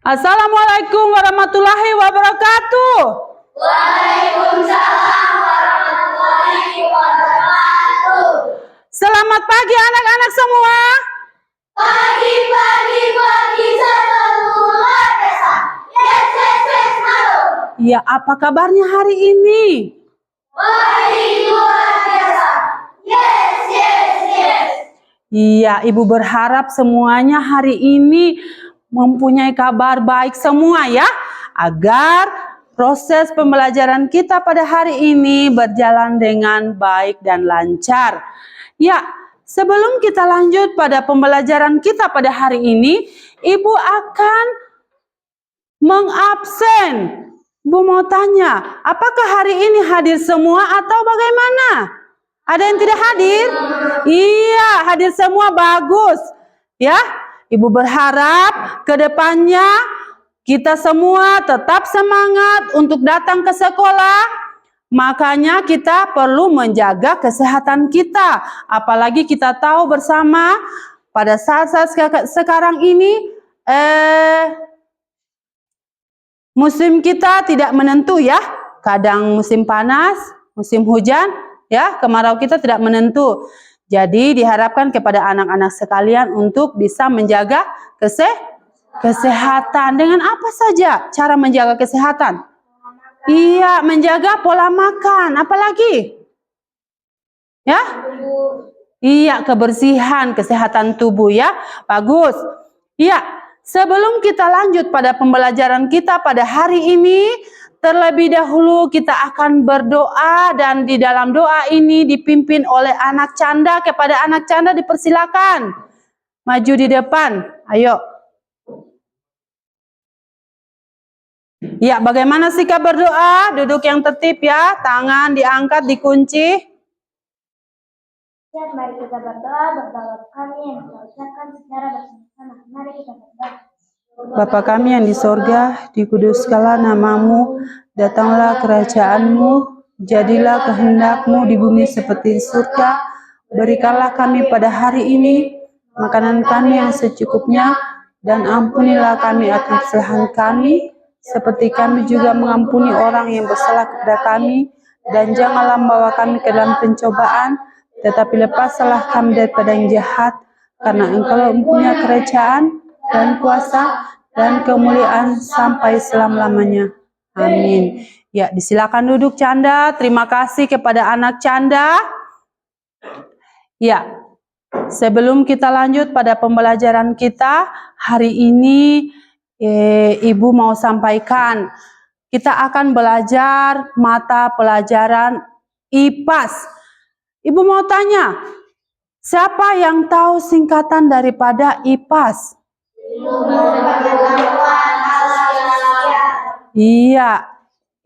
Assalamualaikum warahmatullahi wabarakatuh. Waalaikumsalam warahmatullahi wabarakatuh. Selamat pagi anak-anak semua. Pagi selalu luar biasa. Yes, halo. Ya, apa kabarnya hari ini? Baik, luar biasa. Yes. Iya, Ibu berharap semuanya hari ini mempunyai kabar baik semua ya, agar proses pembelajaran kita pada hari ini berjalan dengan baik dan lancar. Ya, sebelum kita lanjut pada pembelajaran kita pada hari ini, Ibu akan mengabsen. Bu mau tanya, apakah hari ini hadir semua atau bagaimana? Ada yang tidak hadir? Iya, hadir semua, bagus. Ya, Ibu berharap ke depannya kita semua tetap semangat untuk datang ke sekolah. Makanya kita perlu menjaga kesehatan kita. Apalagi kita tahu bersama pada saat-saat sekarang ini musim kita tidak menentu ya. Kadang musim panas, musim hujan, ya, kemarau kita tidak menentu. Jadi diharapkan kepada anak-anak sekalian untuk bisa menjaga kesehatan. Dengan apa saja cara menjaga kesehatan? Iya, menjaga pola makan. Apalagi? Ya? Iya, kebersihan, kesehatan tubuh ya. Bagus. Iya, sebelum kita lanjut pada pembelajaran kita pada hari ini, terlebih dahulu kita akan berdoa, dan di dalam doa ini dipimpin oleh anak canda. Kepada anak canda dipersilakan maju di depan. Ayo. Ya, bagaimana sikap berdoa? Duduk yang tertib ya, tangan diangkat, dikunci. Mari kita berdoa. Bapa kami yang diucapkan secara bersama-sama. Mari kita berdoa. Bapa kami yang di sorga, dikuduskanlah namamu, datanglah kerajaanmu, jadilah kehendakmu di bumi seperti di surga. Berikanlah kami pada hari ini makanan kami yang secukupnya, dan ampunilah kami akan kesalahan kami, seperti kami juga mengampuni orang yang bersalah kepada kami. Dan janganlah membawa kami ke dalam pencobaan, tetapi lepaslah kami daripada yang jahat, karena Engkau mempunyai kerajaan dan kuasa dan kemuliaan sampai selama-lamanya. Amin. Ya, disilakan duduk canda. Terima kasih kepada anak canda. Ya, sebelum kita lanjut pada pembelajaran kita hari ini, Ibu mau sampaikan kita akan belajar mata pelajaran IPAS. Ibu mau tanya, siapa yang tahu singkatan daripada IPAS? Iya,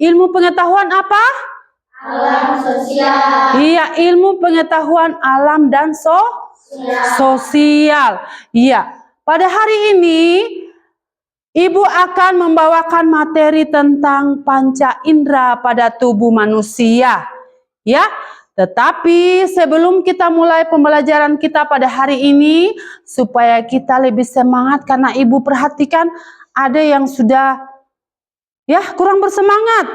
ilmu pengetahuan apa? Alam sosial. Iya, ilmu pengetahuan alam dan sosial. Iya, pada hari ini Ibu akan membawakan materi tentang panca indera pada tubuh manusia. Ya, tetapi sebelum kita mulai pembelajaran kita pada hari ini, supaya kita lebih semangat, karena Ibu perhatikan ada yang sudah kurang bersemangat,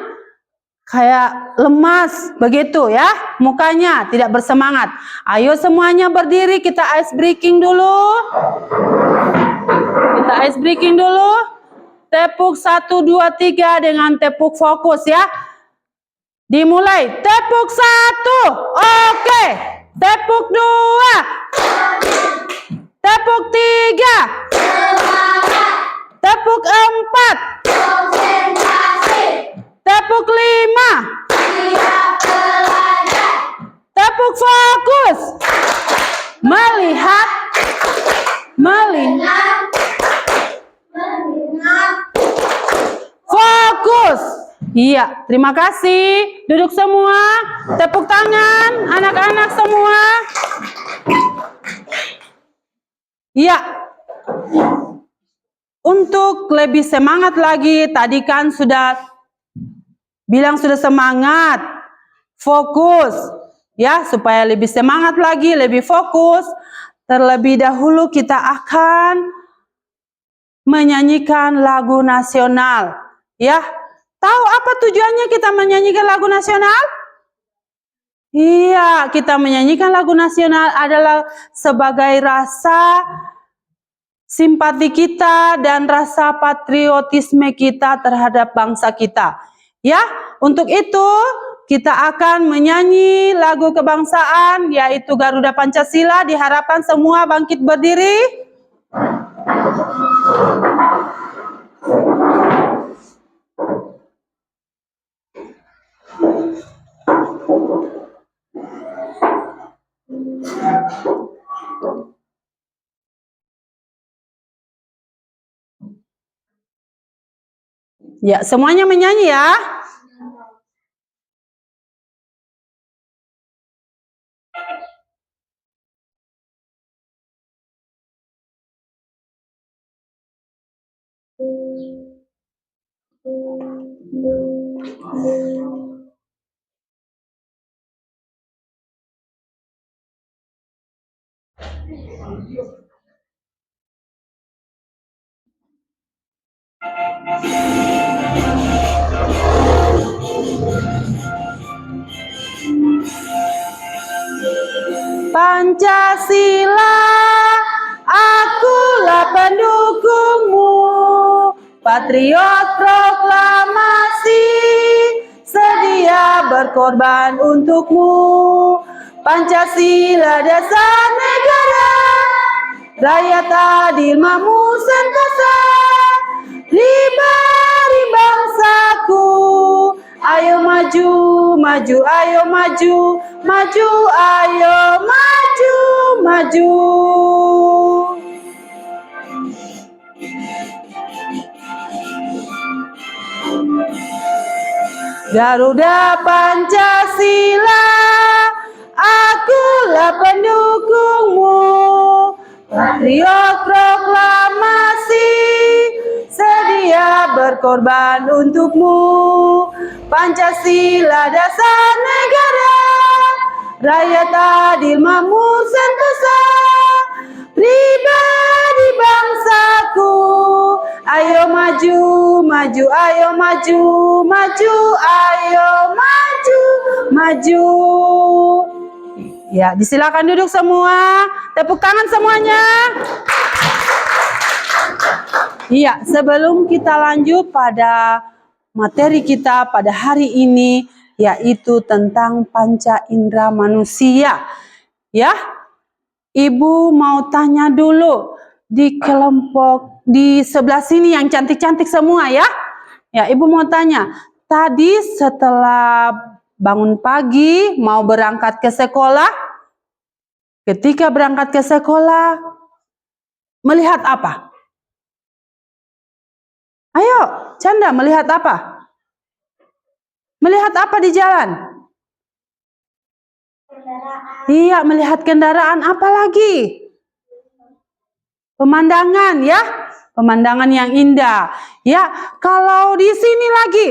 kayak lemas begitu ya, mukanya tidak bersemangat. Ayo semuanya berdiri, kita ice breaking dulu. Kita ice breaking dulu. Tepuk 1, 2, 3 dengan tepuk fokus ya. Dimulai. Tepuk 1. Oke. Tepuk 2. Tepuk 3. Tepuk 4. Tepuk 5. Tepuk fokus. Melihat. Fokus. Iya, terima kasih. Duduk semua. Tepuk tangan anak-anak semua. Iya. Untuk lebih semangat lagi, tadi kan sudah bilang sudah semangat, fokus, ya, supaya lebih semangat lagi, lebih fokus. Terlebih dahulu kita akan menyanyikan lagu nasional. Ya, tahu apa tujuannya kita menyanyikan lagu nasional? Iya, kita menyanyikan lagu nasional adalah sebagai rasa simpati kita dan rasa patriotisme kita terhadap bangsa kita. Ya, untuk itu kita akan menyanyi lagu kebangsaan yaitu Garuda Pancasila. Diharapkan semua bangkit berdiri. Ya, semuanya menyanyi ya. Pancasila, akulah pendukungmu, patriot proklamasi, sedia berkorban untukmu. Pancasila dasar negara, rakyat adil, makmur, sentosa, liberi bangsaku. Ayo maju, maju, ayo maju, maju, ayo maju, maju. Garuda Pancasila, akulah pendukungmu, patriot proklamasi, sedia berkorban untukmu. Pancasila dasar negara, rakyat adil, makmur, sentosa, pribadi bangsaku. Ayo maju, maju, ayo maju, maju, ayo maju, maju. Ya, disilakan duduk semua. Tepuk tangan semuanya. Iya, sebelum kita lanjut pada materi kita pada hari ini, yaitu tentang panca indera manusia. Ya, Ibu mau tanya dulu di kelompok di sebelah sini yang cantik-cantik semua ya. Ya, Ibu mau tanya, tadi setelah bangun pagi mau berangkat ke sekolah, ketika berangkat ke sekolah melihat apa? Ayo, Canda, melihat apa? Melihat apa di jalan? Kendaraan. Iya, melihat kendaraan. Apa lagi? Pemandangan ya, pemandangan yang indah. Ya, kalau di sini lagi,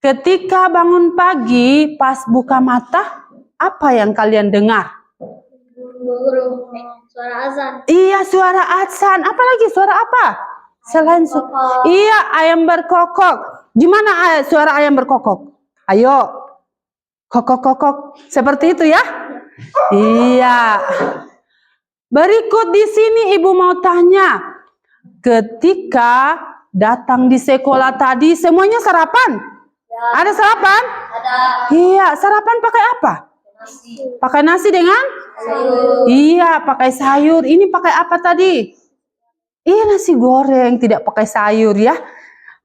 ketika bangun pagi, pas buka mata, apa yang kalian dengar? Guru, suara azan. Iya, suara azan. Apa lagi? Suara apa? Selain iya, ayam berkokok. Gimana suara ayam berkokok? Ayo, kokok-kokok. Seperti itu ya? Iya. Berikut di sini Ibu mau tanya. Ketika datang di sekolah tadi, semuanya sarapan? Ya. Ada sarapan? Ada. Iya, sarapan pakai apa? Nasi. Pakai nasi dengan? Sayur. Iya, pakai sayur. Ini pakai apa tadi? Iya, nasi goreng, tidak pakai sayur ya.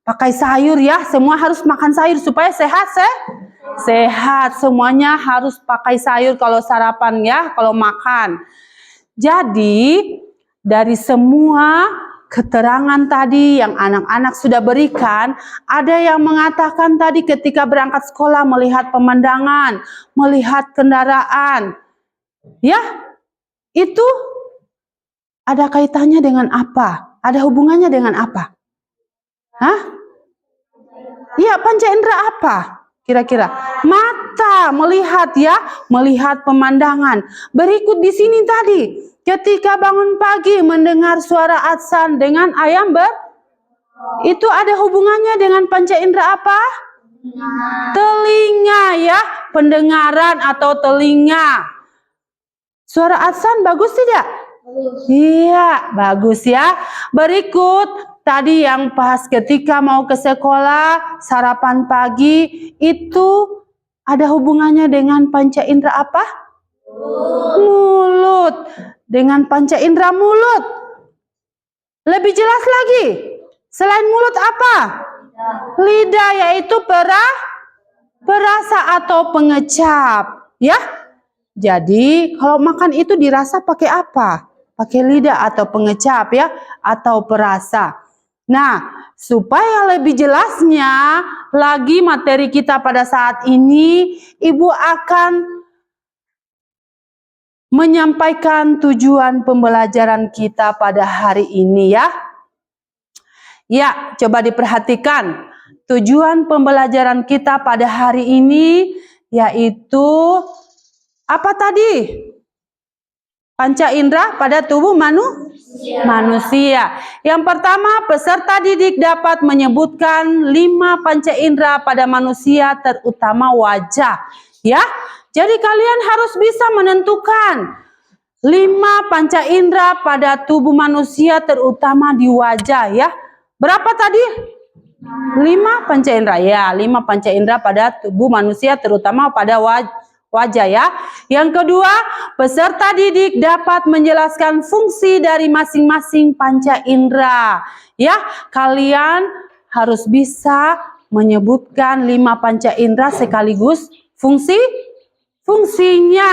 Pakai sayur ya, semua harus makan sayur supaya sehat, sehat. Semuanya harus pakai sayur kalau sarapan ya, kalau makan. Jadi, dari semua keterangan tadi yang anak-anak sudah berikan, ada yang mengatakan tadi ketika berangkat sekolah melihat pemandangan, melihat kendaraan. Ya, itu ada kaitannya dengan apa? Ada hubungannya dengan apa? Hah? Iya, panca indera apa? Kira-kira? Mata. mata, melihat ya, melihat pemandangan. Berikut di sini tadi, ketika bangun pagi mendengar suara adzan dengan ayam itu ada hubungannya dengan panca indera apa? Telinga ya, pendengaran atau telinga. Suara adzan bagus tidak? Iya, bagus ya. Berikut tadi yang pas ketika mau ke sekolah, sarapan pagi, itu ada hubungannya dengan panca indera apa? Mulut. Dengan panca indera mulut. Lebih jelas lagi, selain mulut apa? Lidah, yaitu perasa atau pengecap. Ya. Jadi kalau makan itu dirasa pakai apa? Pakai lidah atau pengecap ya, atau perasa. Nah, supaya lebih jelasnya lagi materi kita pada saat ini, Ibu akan menyampaikan tujuan pembelajaran kita pada hari ini ya. Ya, coba diperhatikan. Tujuan pembelajaran kita pada hari ini yaitu apa tadi? Panca indera pada tubuh manusia. Yang pertama, peserta didik dapat menyebutkan 5 panca indera pada manusia, terutama wajah. Ya, jadi kalian harus bisa menentukan 5 panca indera pada tubuh manusia, terutama di wajah. Ya, berapa tadi? 5 panca indera. Ya, 5 panca indera pada tubuh manusia, terutama pada wajah ya. Yang kedua, peserta didik dapat menjelaskan fungsi dari masing-masing panca indera. Ya, kalian harus bisa menyebutkan 5 panca indera sekaligus fungsinya.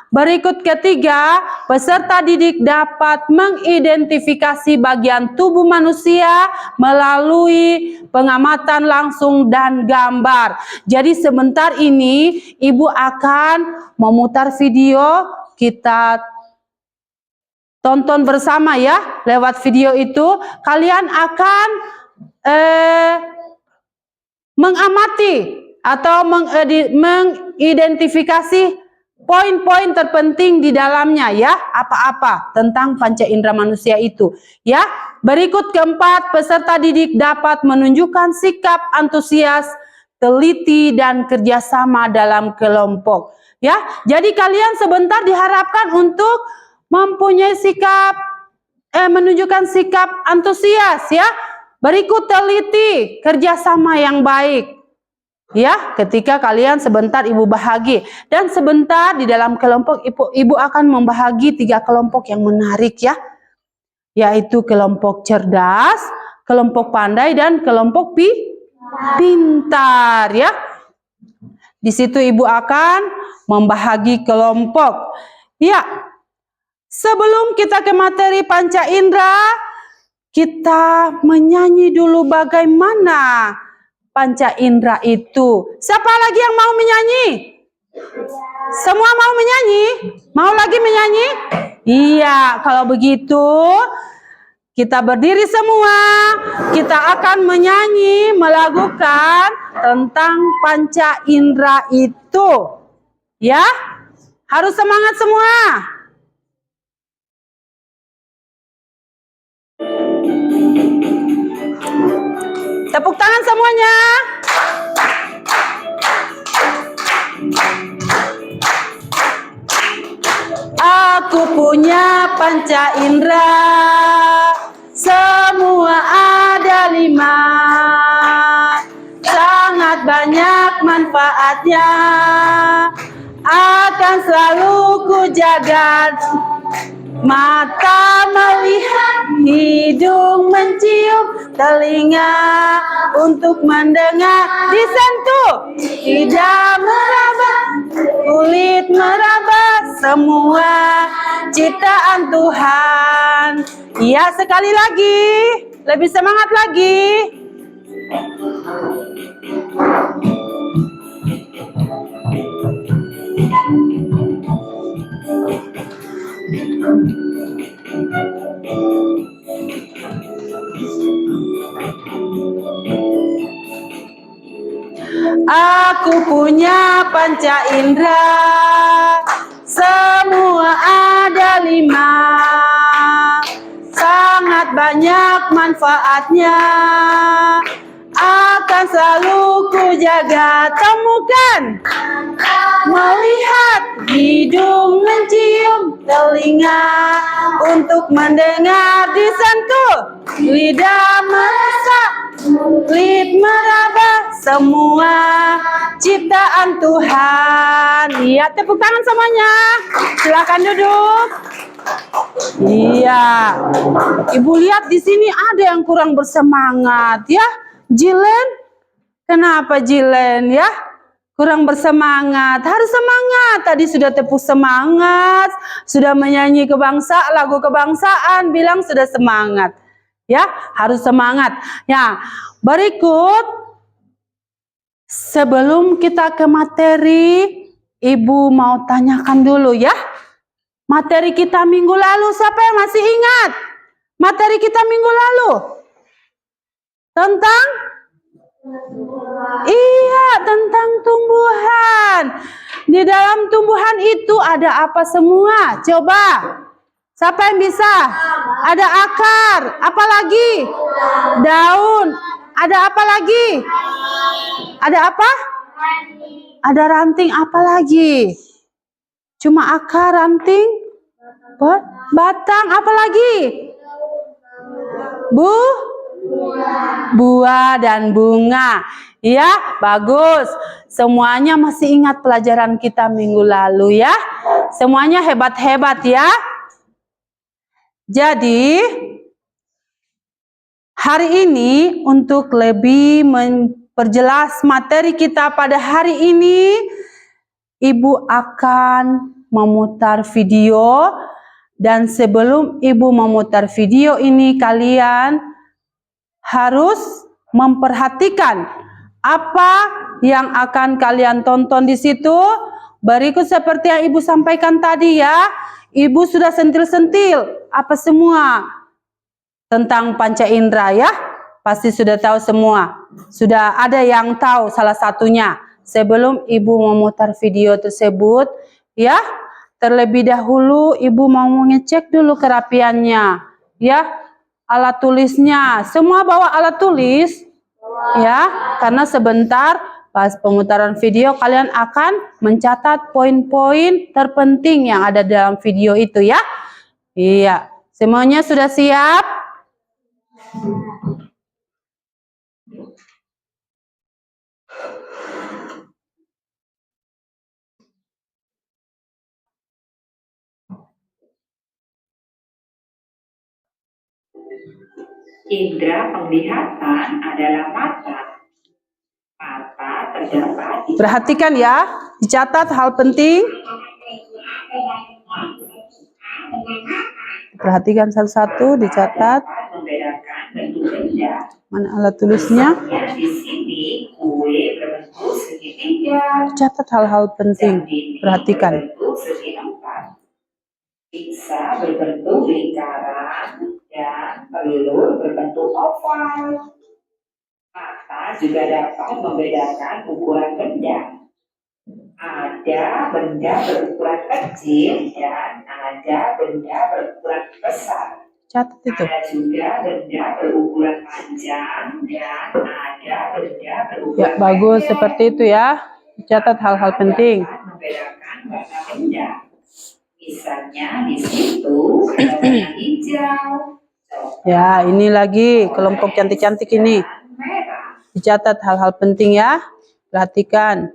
Berikut ketiga, peserta didik dapat mengidentifikasi bagian tubuh manusia melalui pengamatan langsung dan gambar. Jadi sebentar ini Ibu akan memutar video, kita tonton bersama ya. Lewat video itu kalian akan mengamati atau mengidentifikasi poin-poin terpenting di dalamnya ya, apa-apa tentang panca indera manusia itu ya. Berikut keempat, peserta didik dapat menunjukkan sikap antusias, teliti dan kerjasama dalam kelompok ya. Jadi kalian sebentar diharapkan untuk mempunyai sikap menunjukkan sikap antusias ya. Berikut teliti, kerjasama yang baik. Ya, ketika kalian sebentar Ibu bahagi, dan sebentar di dalam kelompok Ibu akan membahagi 3 kelompok yang menarik ya, yaitu kelompok cerdas, kelompok pandai, dan kelompok pintar ya. Di situ Ibu akan membahagi kelompok. Ya, sebelum kita ke materi panca indera, kita menyanyi dulu bagaimana panca indera itu. Siapa lagi yang mau menyanyi? Semua mau menyanyi? Mau lagi menyanyi? Iya, kalau begitu kita berdiri semua. Kita akan menyanyi, melakukan tentang panca indera itu. Ya, harus semangat semua. Tepuk tangan semuanya. Aku punya panca indera, semua ada 5. Sangat banyak manfaatnya, akan selalu ku jaga. Mata melihat, hidung mencium, telinga untuk mendengar, disentuh, lidah meraba, kulit meraba, semua ciptaan Tuhan. Ya, sekali lagi, lebih semangat lagi. Aku punya panca indera, semua ada 5. Sangat banyak manfaatnya, akan selalu ku jaga. Temukan, melihat, hidung mencium, telinga untuk mendengar, lisanku, lidah meresap, kulit meraba, semua ciptaan Tuhan. Iya, tepuk tangan semuanya. Silakan duduk. Iya, Ibu lihat di sini ada yang kurang bersemangat ya. Jilen, kenapa Jilen ya? Kurang bersemangat. Harus semangat. Tadi sudah tepuk semangat, sudah menyanyi lagu kebangsaan, bilang sudah semangat. Ya, harus semangat. Ya, berikut sebelum kita ke materi, Ibu mau tanyakan dulu ya. Materi kita minggu lalu, siapa yang masih ingat? Materi kita minggu lalu tentang? Iya, tentang tumbuhan. Di dalam tumbuhan itu ada apa semua? Coba. Siapa yang bisa? Ada akar, apa lagi? Daun. Ada apa lagi? Ada apa? Ada ranting, apa lagi? Cuma akar, ranting, batang, apa lagi? Buah dan bunga. Ya, bagus. Semuanya masih ingat pelajaran kita minggu lalu ya. Semuanya hebat-hebat ya. Jadi, hari ini untuk lebih memperjelas materi kita pada hari ini, Ibu akan memutar video, dan sebelum Ibu memutar video ini, kalian harus memperhatikan apa yang akan kalian tonton di situ. Berikut seperti yang Ibu sampaikan tadi ya. Ibu sudah sentil-sentil apa semua tentang panca indera ya. Pasti sudah tahu semua. Sudah ada yang tahu salah satunya. Sebelum Ibu memutar video tersebut, ya, terlebih dahulu Ibu mau mengecek dulu kerapiannya, ya, alat tulisnya. Semua bawa alat tulis, ya, karena sebentar pas pemutaran video kalian akan mencatat poin-poin terpenting yang ada dalam video itu, ya. Iya, semuanya sudah siap? Indera penglihatan adalah mata. Mata terdapat di... Perhatikan ya, dicatat hal penting. Perhatikan satu-satu, dicatat. Membedakan bentuk benda. Mana alat tulisnya? Di sini kue berbentuk segitiga. Catat hal-hal penting. Perhatikan. Berbentuk segi empat. Pizza berbentuk lingkaran dan telur berbentuk oval. Mata juga dapat membedakan ukuran benda. Ada benda berukuran kecil dan ada benda berukuran besar. Catat itu. Ada juga benda berukuran panjang dan ada benda berukuran Ya, bagus pendek. seperti itu ya. Catat hal-hal penting. Dapat membedakan warna benda. Misalnya di situ ada warna hijau. Ya, ini lagi kelompok cantik-cantik ini. Merah. Dicatat hal-hal penting ya. Perhatikan.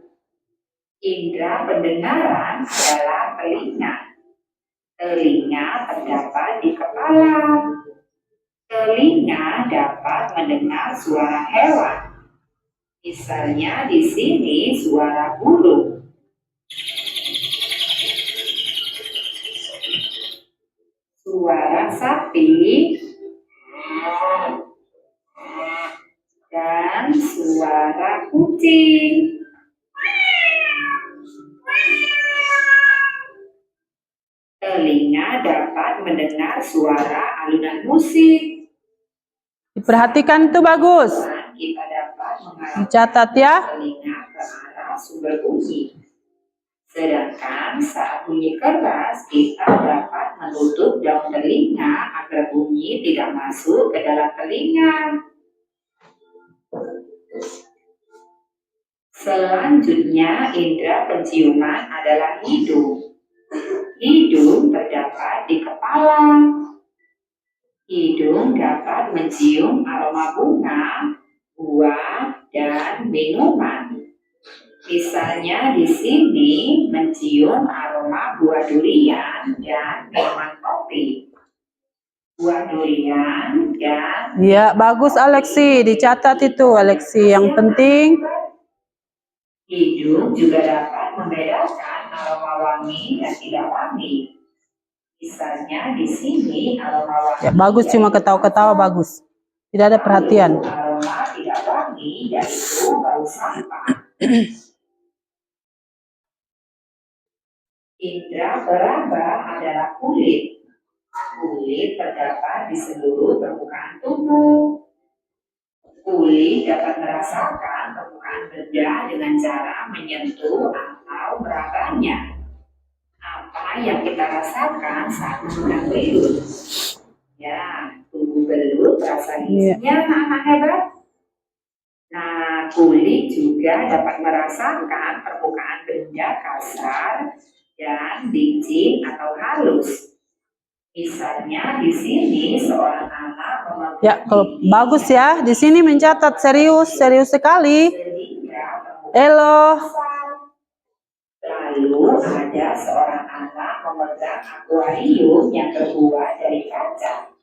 Indera pendengaran adalah telinga. Telinga terdapat di kepala. Telinga dapat mendengar suara hewan. Misalnya di sini suara burung. Suara sapi dan suara kucing. Telinga dapat mendengar suara alunan musik. Diperhatikan itu bagus. Kita dapat mengarahkan Dicatat ya. telinga ke arah adalah sumber bunyi. Sedangkan saat bunyi keras, kita dapat menutup daun telinga agar bunyi tidak masuk ke dalam telinga. Selanjutnya, indera penciuman adalah hidung. Hidung terdapat di kepala. Hidung dapat mencium aroma bunga, buah, dan minuman. Misalnya di sini mencium aroma buah durian dan minuman kopi. Buah durian dan Ya, bagus Alexi, dicatat itu Alexi. Yang penting hidung juga dapat membedakan aroma wangi dan tidak wangi. Misalnya di sini aroma wangi. ya bagus, cuma ketawa-ketawa bagus. Tidak ada perhatian. Aroma tidak wangi yaitu bau sampah. Indra peraba adalah kulit. Kulit terdapat di seluruh permukaan tubuh. Kulit dapat merasakan permukaan benda dengan cara menyentuh atau merabanya. Apa yang kita rasakan saat menggunakan belut? Ya, tubuh belut terasa hijaunya, anak-anak hebat. Nah, kulit juga dapat merasakan permukaan benda kasar dan licin atau halus. Misalnya di sini seorang anak memegang Ya, kalau bagus ya. Di sini mencatat serius sekali. Elo. Lalu ada seorang anak memegang akuarium yang terbuat dari kaca.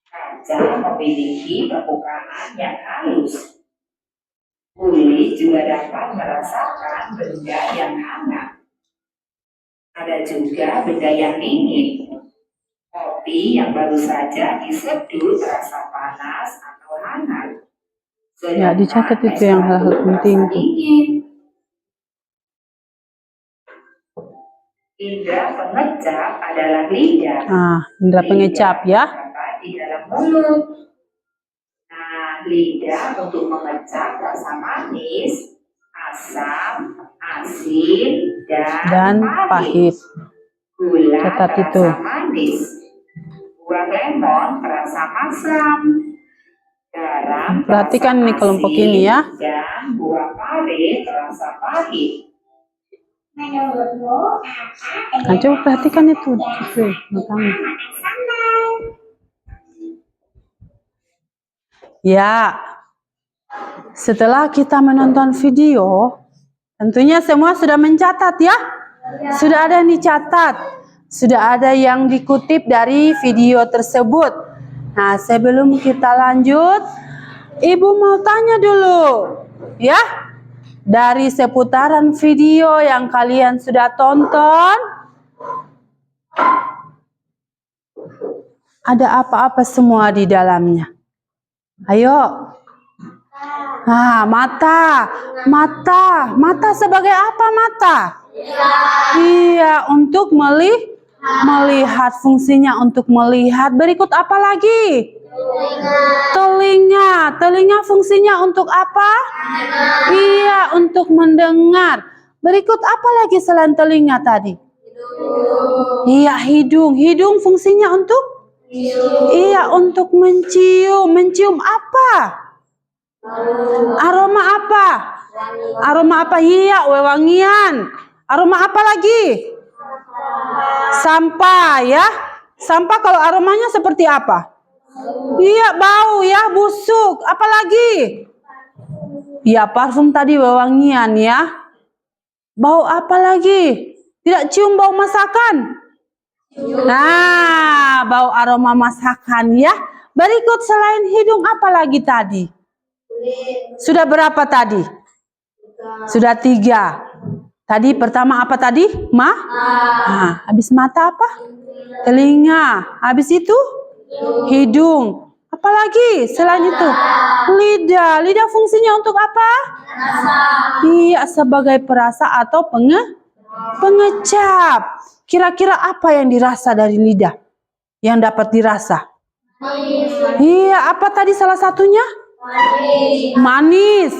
Kaca memiliki permukaan yang halus. Kulit juga dapat merasakan benda yang hangat. Ada juga benda yang dingin. Kopi yang baru saja diseduh terasa panas atau hangat. Ya, dicatat itu yang hal-hal penting. Indra pengecap adalah lidah. Indra pengecap ya. Di dalam mulut. Nah, lidah untuk mengecap rasa manis, asam, asin, dan pahit. Gula Catat terasa itu. manis. Buah lemon terasa masam. Garam Perhatikan terasa nih kelompok asin, ini ya. Dan buah pare terasa pahit. Menurutmu apa Nah, coba perhatikan itu. Matamu. Ya, setelah kita menonton video, tentunya semua sudah mencatat ya. Sudah ada yang dicatat. Sudah ada yang dikutip dari video tersebut. Nah, sebelum kita lanjut, Ibu mau tanya dulu. Ya, dari seputaran video yang kalian sudah tonton, ada apa-apa semua di dalamnya? Ayo. Nah, mata. Mata sebagai apa mata? Iya, untuk melihat, fungsinya untuk melihat. Berikut apa lagi? Telinga fungsinya untuk apa? Iya, untuk mendengar. Berikut apa lagi selain telinga tadi? Iya, hidung fungsinya untuk? Iya, untuk mencium. Mencium apa? Aroma apa? Aroma apa? Iya, wewangian. Aroma apa lagi? Sampah ya. Sampah kalau aromanya seperti apa? Iya, bau ya, busuk. Apalagi? Ya, parfum tadi wewangian ya. Bau apa lagi? Tidak cium bau masakan? Nah, bau aroma masakan ya. Berikut selain hidung apa lagi tadi? Sudah berapa tadi? Sudah 3. Tadi pertama apa tadi? Nah, habis mata apa? Telinga. Habis itu? Hidung. Apalagi selain itu? Lidah. Lidah fungsinya untuk apa? Iya, sebagai perasa atau pengecap. Kira-kira apa yang dirasa dari lidah? Yang dapat dirasa? Iya, apa tadi salah satunya? Manis.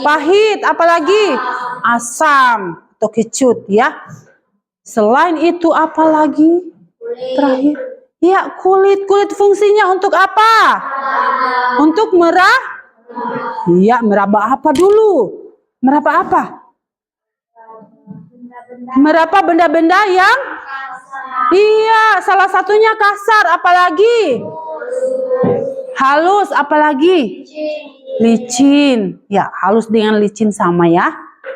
Pahit. Apalagi? Asam atau kecut ya. Selain itu apalagi? Terakhir. Ya, kulit. Kulit fungsinya untuk apa? Untuk ya, meraba apa dulu? Meraba apa? Meraba benda-benda yang iya, salah satunya kasar, apalagi? Halus, apalagi? Licin. Ya, halus dengan licin sama ya.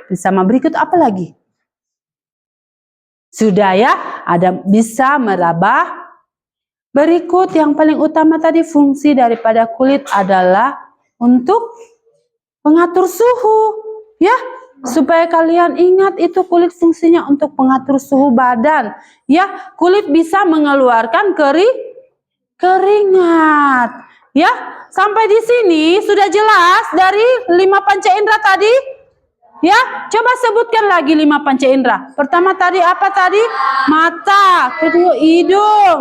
Bersama berikut apalagi? Sudah ya, ada bisa meraba. Berikut yang paling utama tadi fungsi daripada kulit adalah untuk pengatur suhu. Ya, supaya kalian ingat itu kulit fungsinya untuk pengatur suhu badan. Ya, kulit bisa mengeluarkan keringat. Ya, sampai di sini sudah jelas dari 5 panca indera tadi? Ya, coba sebutkan lagi 5 panca indera. Pertama tadi apa tadi? Mata, kedua hidung,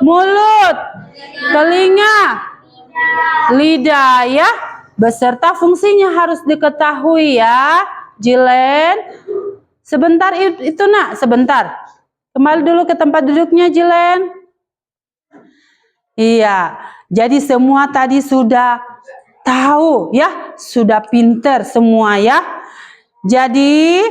mulut, telinga, lidah ya. Beserta fungsinya harus diketahui ya. Jilen. Sebentar itu nak, sebentar. Kembali dulu ke tempat duduknya Jilen. Iya, jadi semua tadi sudah tahu ya, sudah pinter semua ya. Jadi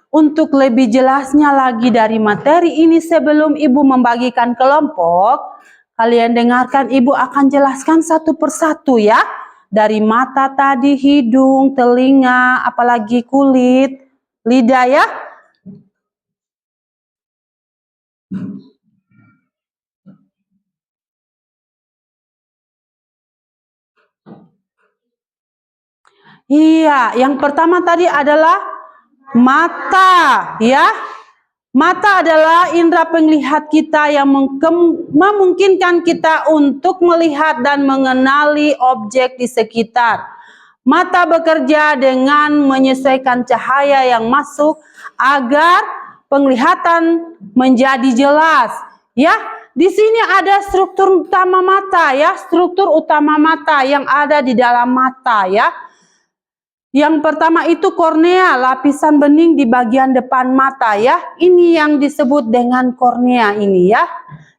untuk lebih jelasnya lagi dari materi ini sebelum Ibu membagikan kelompok, kalian dengarkan Ibu akan jelaskan satu persatu ya. Dari mata tadi, hidung, telinga, apalagi kulit, lidah ya. Iya, yang pertama tadi adalah mata, ya. Mata adalah indera penglihat kita yang memungkinkan kita untuk melihat dan mengenali objek di sekitar. Mata bekerja dengan menyesuaikan cahaya yang masuk agar penglihatan menjadi jelas. Ya, di sini ada struktur utama mata, ya, struktur utama mata yang ada di dalam mata, ya. Yang pertama itu kornea, lapisan bening di bagian depan mata ya. Ini yang disebut dengan kornea ini ya.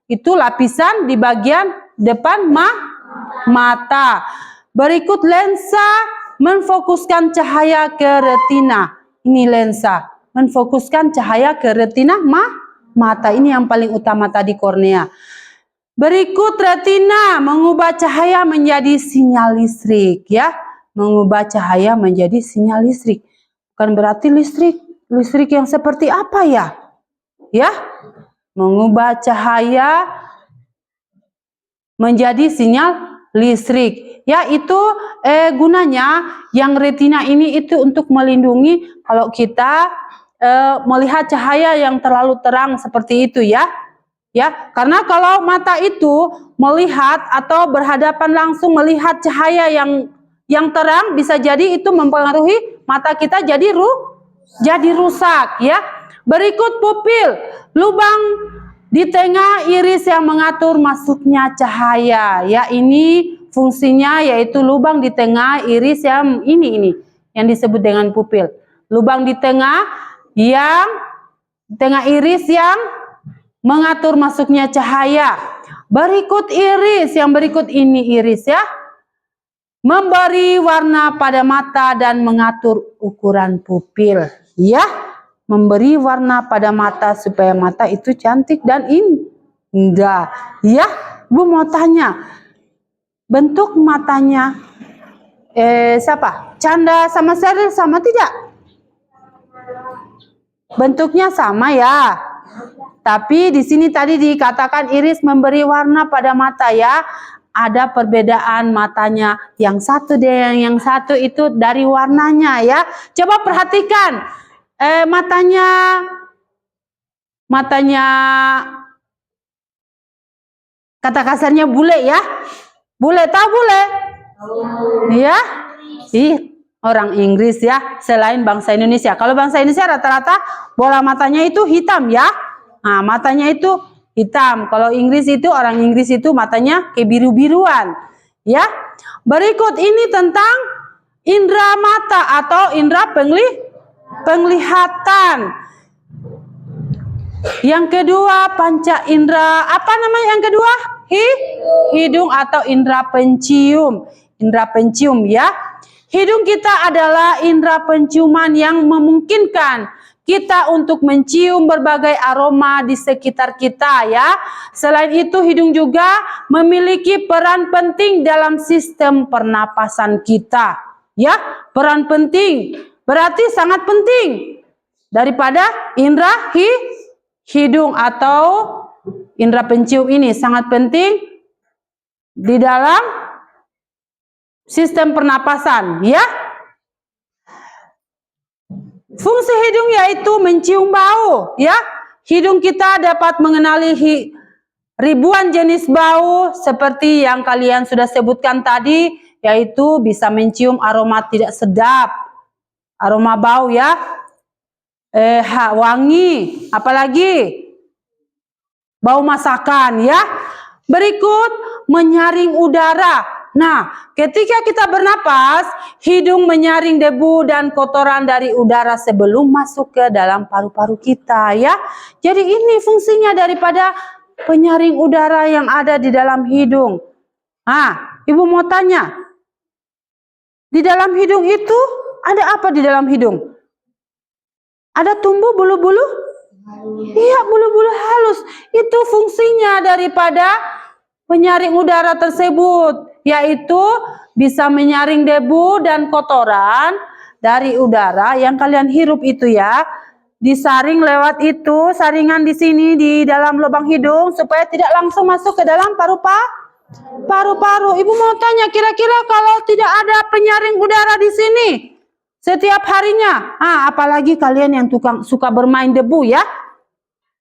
Itu lapisan di bagian depan mata. Berikut lensa menfokuskan cahaya ke retina. Ini lensa menfokuskan cahaya ke retina mata. Ini yang paling utama tadi kornea. Berikut retina mengubah cahaya menjadi sinyal listrik ya. Mengubah cahaya menjadi sinyal listrik. Bukan berarti listrik yang seperti apa ya? Ya, mengubah cahaya menjadi sinyal listrik. Ya, itu gunanya yang retina ini itu untuk melindungi kalau kita melihat cahaya yang terlalu terang seperti itu ya. Ya, karena kalau mata itu melihat atau berhadapan langsung melihat cahaya yang terang bisa jadi itu mempengaruhi mata kita jadi rusak ya. Berikut pupil, lubang di tengah iris yang mengatur masuknya cahaya ya. Ini fungsinya yaitu lubang di tengah iris yang ini yang disebut dengan pupil. Lubang di tengah iris yang mengatur masuknya cahaya. Berikut iris, yang berikut ini iris ya. Memberi warna pada mata dan mengatur ukuran pupil. Ya, memberi warna pada mata supaya mata itu cantik dan indah. Ya, Bu mau tanya, bentuk matanya siapa? Canda sama Seril sama tidak? Bentuknya sama ya. Tapi di sini tadi dikatakan iris memberi warna pada mata ya. Ada perbedaan matanya yang satu dengan yang satu itu dari warnanya ya. Coba perhatikan matanya kata kasarnya bule ya. Bule, tahu bule? Ya. Orang Inggris ya, selain bangsa Indonesia. Kalau bangsa Indonesia rata-rata bola matanya itu hitam ya. Nah, matanya itu hitam. Kalau Inggris itu orang Inggris itu matanya kebiru-biruan. Ya. Berikut ini tentang indera mata atau indera penglihatan. Yang kedua, panca indera, apa namanya yang kedua? Hidung atau indera pencium. Indera pencium ya. Hidung kita adalah indera penciuman yang memungkinkan kita untuk mencium berbagai aroma di sekitar kita ya. Selain itu, hidung juga memiliki peran penting dalam sistem pernapasan kita. Ya, peran penting. Berarti sangat penting daripada indera hidung atau indera pencium ini sangat penting di dalam sistem pernapasan ya. Fungsi hidung yaitu mencium bau ya. Hidung kita dapat mengenali ribuan jenis bau seperti yang kalian sudah sebutkan tadi, yaitu bisa mencium aroma tidak sedap, aroma bau ya, wangi, apalagi bau masakan ya. Berikut menyaring udara. Nah, ketika kita bernapas, hidung menyaring debu dan kotoran dari udara sebelum masuk ke dalam paru-paru kita ya. Jadi ini fungsinya daripada penyaring udara yang ada di dalam hidung. Nah, Ibu mau tanya, di dalam hidung itu ada apa di dalam hidung? Ada tumbuh bulu-bulu? Iya, bulu-bulu halus. Itu fungsinya daripada penyaring udara tersebut, yaitu bisa menyaring debu dan kotoran dari udara yang kalian hirup itu ya. Disaring lewat itu, saringan di sini di dalam lubang hidung supaya tidak langsung masuk ke dalam paru-paru. Ibu mau tanya, kira-kira kalau tidak ada penyaring udara di sini setiap harinya, apalagi kalian yang suka bermain debu ya,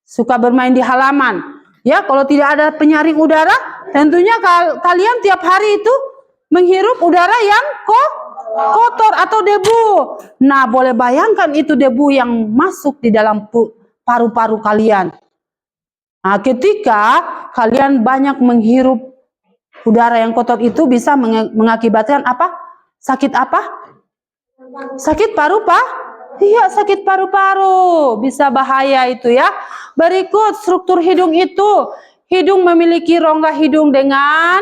suka bermain di halaman, ya, kalau tidak ada penyaring udara, tentunya kalian tiap hari itu menghirup udara yang kotor atau debu. Nah, boleh bayangkan itu debu yang masuk di dalam paru-paru kalian. Nah, ketika kalian banyak menghirup udara yang kotor itu bisa mengakibatkan apa? Sakit apa? Sakit iya, sakit paru-paru. Bisa bahaya itu ya. Berikut struktur hidung itu. Hidung memiliki rongga hidung dengan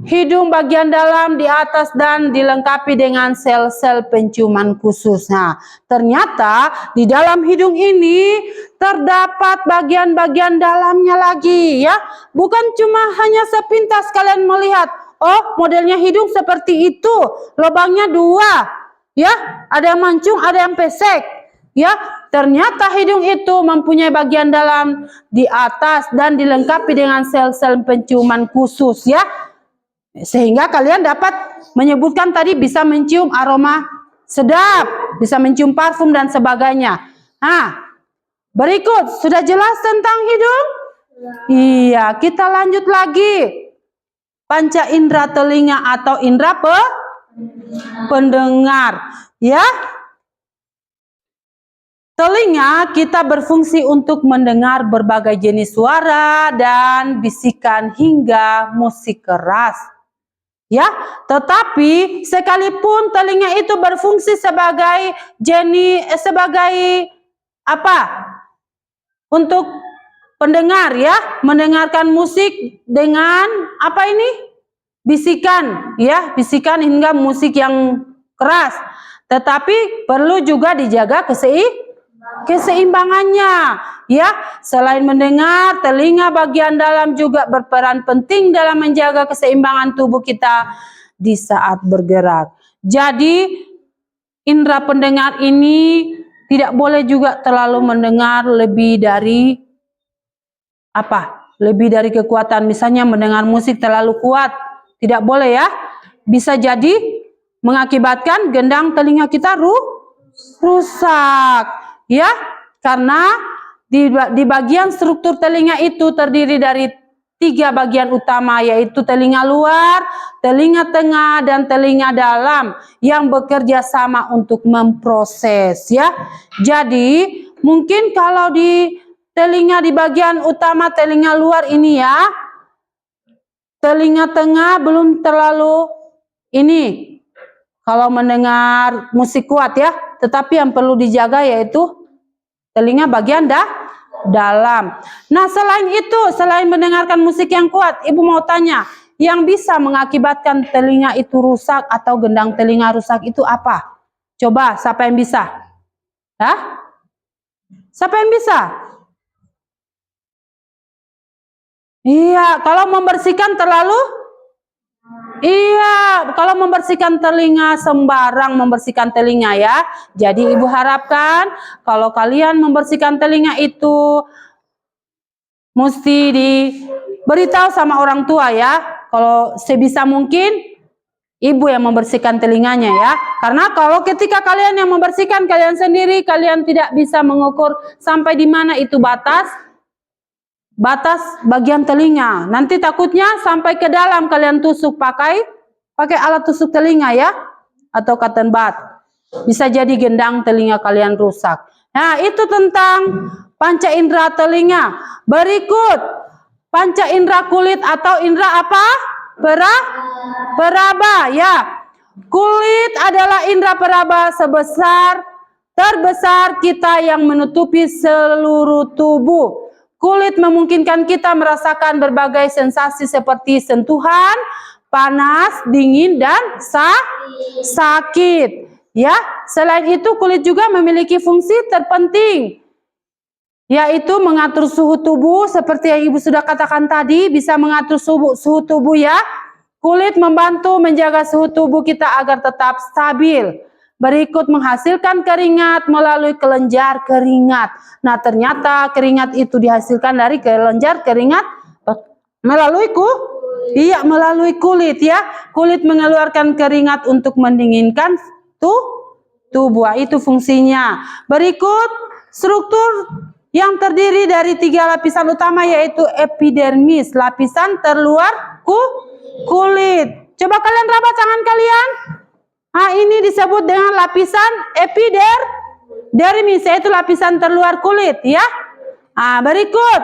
hidung bagian dalam di atas dan dilengkapi dengan sel-sel penciuman khusus. Nah, ternyata di dalam hidung ini terdapat bagian-bagian dalamnya lagi ya. Bukan cuma hanya sepintas kalian melihat, oh modelnya hidung seperti itu, lubangnya 2, ya, ada yang mancung, ada yang pesek, ya. Ternyata hidung itu mempunyai bagian dalam di atas dan dilengkapi dengan sel-sel penciuman khusus, ya. Sehingga kalian dapat menyebutkan tadi bisa mencium aroma sedap, bisa mencium parfum dan sebagainya. Nah, berikut sudah jelas tentang hidung? Iya, kita lanjut lagi. Panca indera telinga atau indera pendengar, ya. Telinga kita berfungsi untuk mendengar berbagai jenis suara dan bisikan hingga musik keras. Ya, tetapi sekalipun telinga itu berfungsi sebagai apa? Untuk pendengar, ya, mendengarkan musik dengan apa ini? Bisikan, ya, bisikan hingga musik yang keras. Tetapi perlu juga dijaga keseimbangannya, ya. Selain mendengar, telinga bagian dalam juga berperan penting dalam menjaga keseimbangan tubuh kita di saat bergerak. Jadi indera pendengar ini tidak boleh juga terlalu mendengar lebih dari apa? Lebih dari kekuatan. Misalnya mendengar musik terlalu kuat, tidak boleh, ya. Bisa jadi mengakibatkan gendang telinga kita rusak. Ya, karena di bagian struktur telinga itu terdiri dari 3 bagian utama, yaitu telinga luar, telinga tengah, dan telinga dalam yang bekerja sama untuk memproses, ya. Jadi mungkin kalau di telinga di bagian utama telinga luar ini, ya, telinga tengah belum terlalu ini kalau mendengar musik kuat ya, tetapi yang perlu dijaga yaitu telinga bagian dalam. Nah, selain itu, selain mendengarkan musik yang kuat, Ibu mau tanya, yang bisa mengakibatkan telinga itu rusak atau gendang telinga rusak itu apa? Coba, siapa yang bisa? Hah? Siapa yang bisa? Iya, kalau membersihkan terlalu? Iya, kalau membersihkan telinga sembarang membersihkan telinga ya. Jadi Ibu harapkan kalau kalian membersihkan telinga itu mesti diberitahu sama orang tua ya. Kalau sebisa mungkin ibu yang membersihkan telinganya ya. Karena kalau ketika kalian yang membersihkan kalian sendiri, kalian tidak bisa mengukur sampai di mana itu batas bagian telinga. Nanti takutnya sampai ke dalam kalian tusuk pakai alat tusuk telinga ya, atau cotton bud. Bisa jadi gendang telinga kalian rusak. Nah, itu tentang panca indera telinga. Berikut panca indera kulit atau indera apa? Peraba ya. Kulit adalah indera peraba terbesar kita yang menutupi seluruh tubuh. Kulit memungkinkan kita merasakan berbagai sensasi seperti sentuhan, panas, dingin, dan sakit. Ya, selain itu kulit juga memiliki fungsi terpenting, yaitu mengatur suhu tubuh seperti yang Ibu sudah katakan tadi, bisa mengatur suhu tubuh ya. Kulit membantu menjaga suhu tubuh kita agar tetap stabil. Berikut menghasilkan keringat melalui kelenjar keringat. Nah, ternyata keringat itu dihasilkan dari kelenjar keringat melalui kulit ya. Kulit mengeluarkan keringat untuk mendinginkan tubuh. Itu fungsinya. Berikut struktur yang terdiri dari 3 lapisan utama yaitu epidermis, lapisan terluar kulit. Coba kalian raba tangan kalian. Nah, ini disebut dengan lapisan epidermis, yaitu lapisan terluar kulit ya. Nah, berikut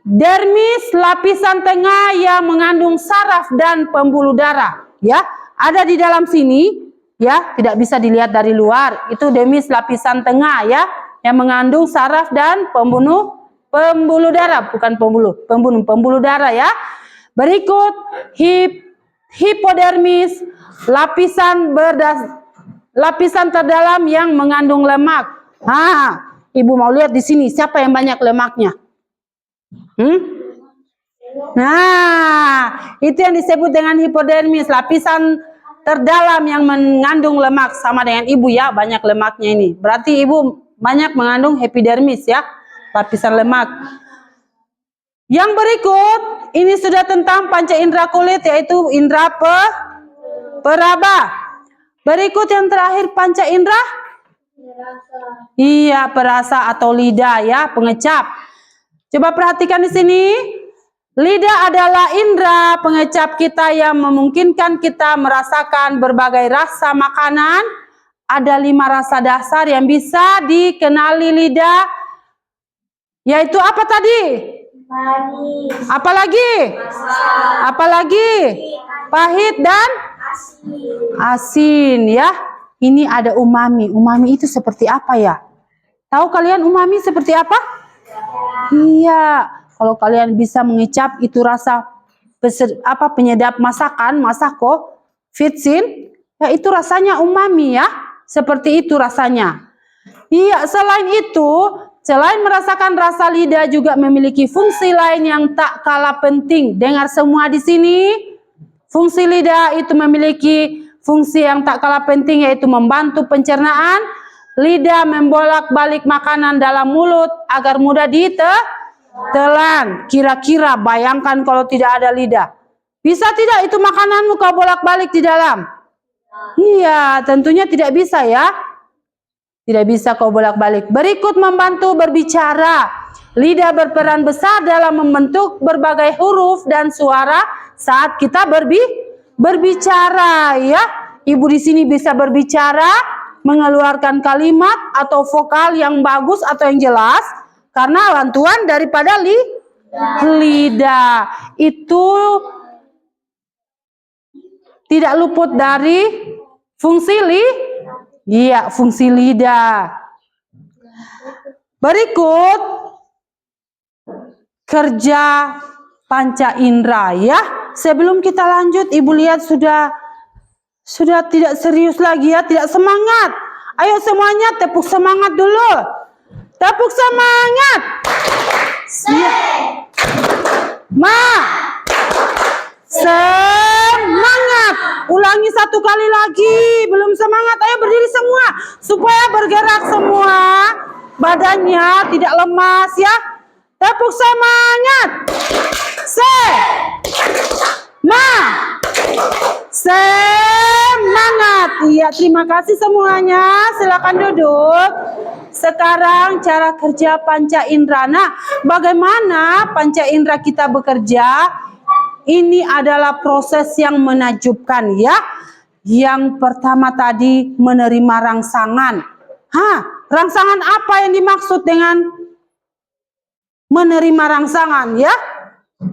dermis, lapisan tengah yang mengandung saraf dan pembuluh darah ya. Ada di dalam sini ya, tidak bisa dilihat dari luar. Itu dermis, lapisan tengah ya, yang mengandung saraf dan pembuluh darah, bukan pembuluh darah ya. Berikut hipodermis, lapisan terdalam yang mengandung lemak. Ibu mau lihat di sini siapa yang banyak lemaknya? Nah, itu yang disebut dengan hipodermis, lapisan terdalam yang mengandung lemak. Sama dengan ibu ya, banyak lemaknya ini. Berarti ibu banyak mengandung epidermis ya, lapisan lemak. Yang berikut ini sudah tentang panca indera kulit, yaitu indera peraba. Berikut yang terakhir panca indera iya, perasa atau lidah ya, pengecap. Coba perhatikan di sini. Lidah adalah indera pengecap kita yang memungkinkan kita merasakan berbagai rasa makanan. Ada 5 rasa dasar yang bisa dikenali lidah, yaitu apa tadi? Manis. Apalagi? Apalagi? Pahit dan asin ya. Ini ada umami. Umami itu seperti apa ya? Tahu kalian umami seperti apa? Iya, kalau kalian bisa mengecap itu rasa penyedap masakan, masako, fitsin, ya itu rasanya umami ya. Seperti itu rasanya. Iya, selain itu, selain merasakan rasa lidah juga memiliki fungsi lain yang tak kalah penting. Dengar semua di sini. Fungsi lidah itu memiliki fungsi yang tak kalah penting, yaitu membantu pencernaan. Lidah membolak-balik makanan dalam mulut agar mudah ditelan. Kira-kira bayangkan kalau tidak ada lidah. Bisa tidak itu makananmu kau bolak-balik di dalam? Iya, tentunya tidak bisa ya. Tidak bisa kau bolak-balik. Berikut membantu berbicara. Lidah berperan besar dalam membentuk berbagai huruf dan suara saat kita berbicara ya. Ibu di sini bisa berbicara, mengeluarkan kalimat atau vokal yang bagus atau yang jelas karena bantuan daripada lidah. Itu tidak luput dari fungsi fungsi lidah. Berikut kerja panca indera ya. Sebelum kita lanjut, Ibu lihat sudah tidak serius lagi ya, tidak semangat. Ayo semuanya tepuk semangat dulu. Tepuk semangat. Semangat. Ulangi satu kali lagi. Belum semangat, ayo berdiri semua supaya bergerak semua. Badannya tidak lemas ya. Tepuk semangat. Semangat. Iya, terima kasih semuanya. Silakan duduk. Sekarang cara kerja panca indera. Nah, bagaimana panca indera kita bekerja? Ini adalah proses yang menakjubkan ya. Yang pertama tadi menerima rangsangan. Rangsangan apa yang dimaksud dengan menerima rangsangan ya?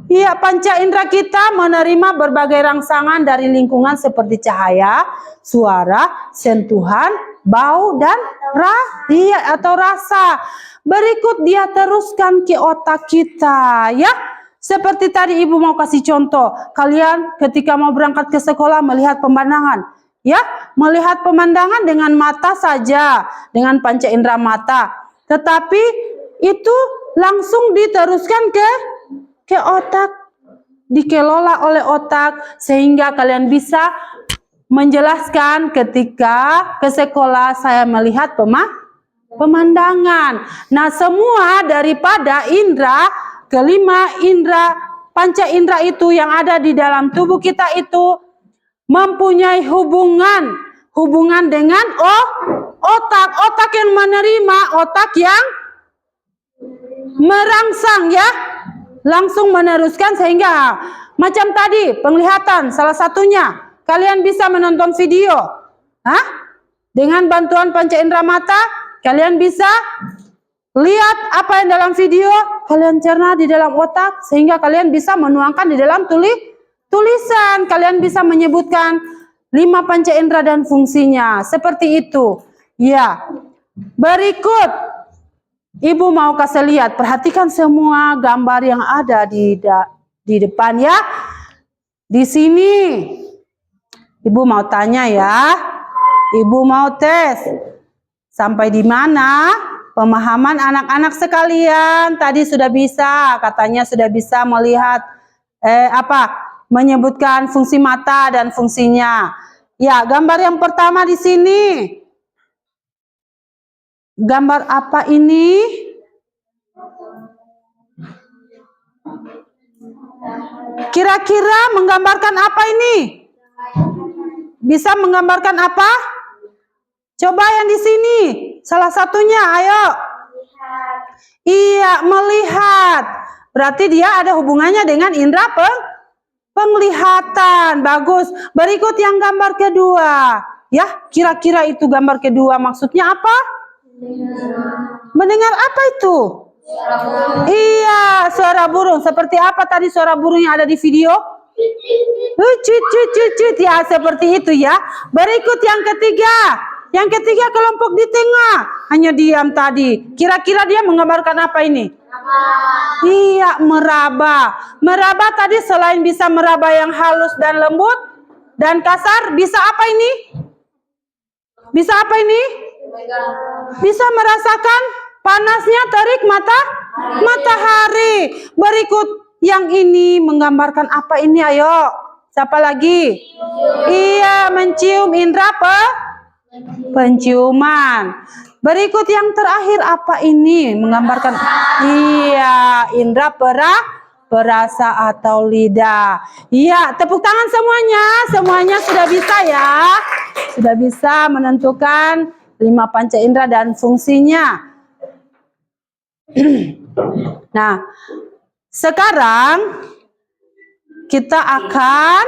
Iya, panca indera kita menerima berbagai rangsangan dari lingkungan seperti cahaya, suara, sentuhan, bau, dan atau rasa. Berikut dia teruskan ke otak kita ya. Seperti tadi Ibu mau kasih contoh. Kalian ketika mau berangkat ke sekolah melihat pemandangan. Ya, melihat pemandangan dengan mata saja, dengan panca indera mata. Tetapi itu langsung diteruskan ke otak, dikelola oleh otak sehingga kalian bisa menjelaskan ketika ke sekolah saya melihat pemandangan. Nah, semua daripada indera kelima, indera panca indera itu yang ada di dalam tubuh kita itu mempunyai hubungan dengan otak yang menerima, otak yang merangsang ya, langsung meneruskan sehingga macam tadi penglihatan salah satunya. Kalian bisa menonton video dengan bantuan panca indera mata. Kalian bisa lihat apa yang dalam video, kalian cerna di dalam otak sehingga kalian bisa menuangkan di dalam tulisan. Kalian bisa menyebutkan 5 panca indera dan fungsinya. Seperti itu. Ya. Berikut Ibu mau kasih lihat, perhatikan semua gambar yang ada di depan ya. Di sini Ibu mau tanya ya. Ibu mau tes. Sampai di mana pemahaman anak-anak sekalian? Tadi sudah bisa, katanya sudah bisa melihat menyebutkan fungsi mata dan fungsinya. Ya, gambar yang pertama di sini. Gambar apa ini? Kira-kira menggambarkan apa ini? Bisa menggambarkan apa? Coba yang di sini. Salah satunya, ayo. Iya, melihat. Berarti dia ada hubungannya dengan indera penglihatan. Bagus. Berikut yang gambar kedua. Ya, kira-kira itu gambar kedua maksudnya apa? Mendengar apa itu? Iya, suara burung. Seperti apa tadi suara burung yang ada di video? Cut. Ya, seperti itu ya. Berikut yang ketiga. Yang ketiga kelompok di tengah. Hanya diam tadi. Kira-kira dia menggambarkan apa ini? Iya, meraba. Meraba tadi selain bisa meraba yang halus dan lembut dan kasar, bisa apa ini? Bisa apa ini? Bisa merasakan panasnya terik matahari. Berikut yang ini menggambarkan apa ini? Ayo, siapa lagi? Iya, mencium, indera penciuman. Berikut yang terakhir apa ini? Menggambarkan iya, indera perasa atau lidah. Iya, tepuk tangan semuanya. Semuanya sudah bisa ya. Sudah bisa menentukan 5 panca indera dan fungsinya. Nah, sekarang kita akan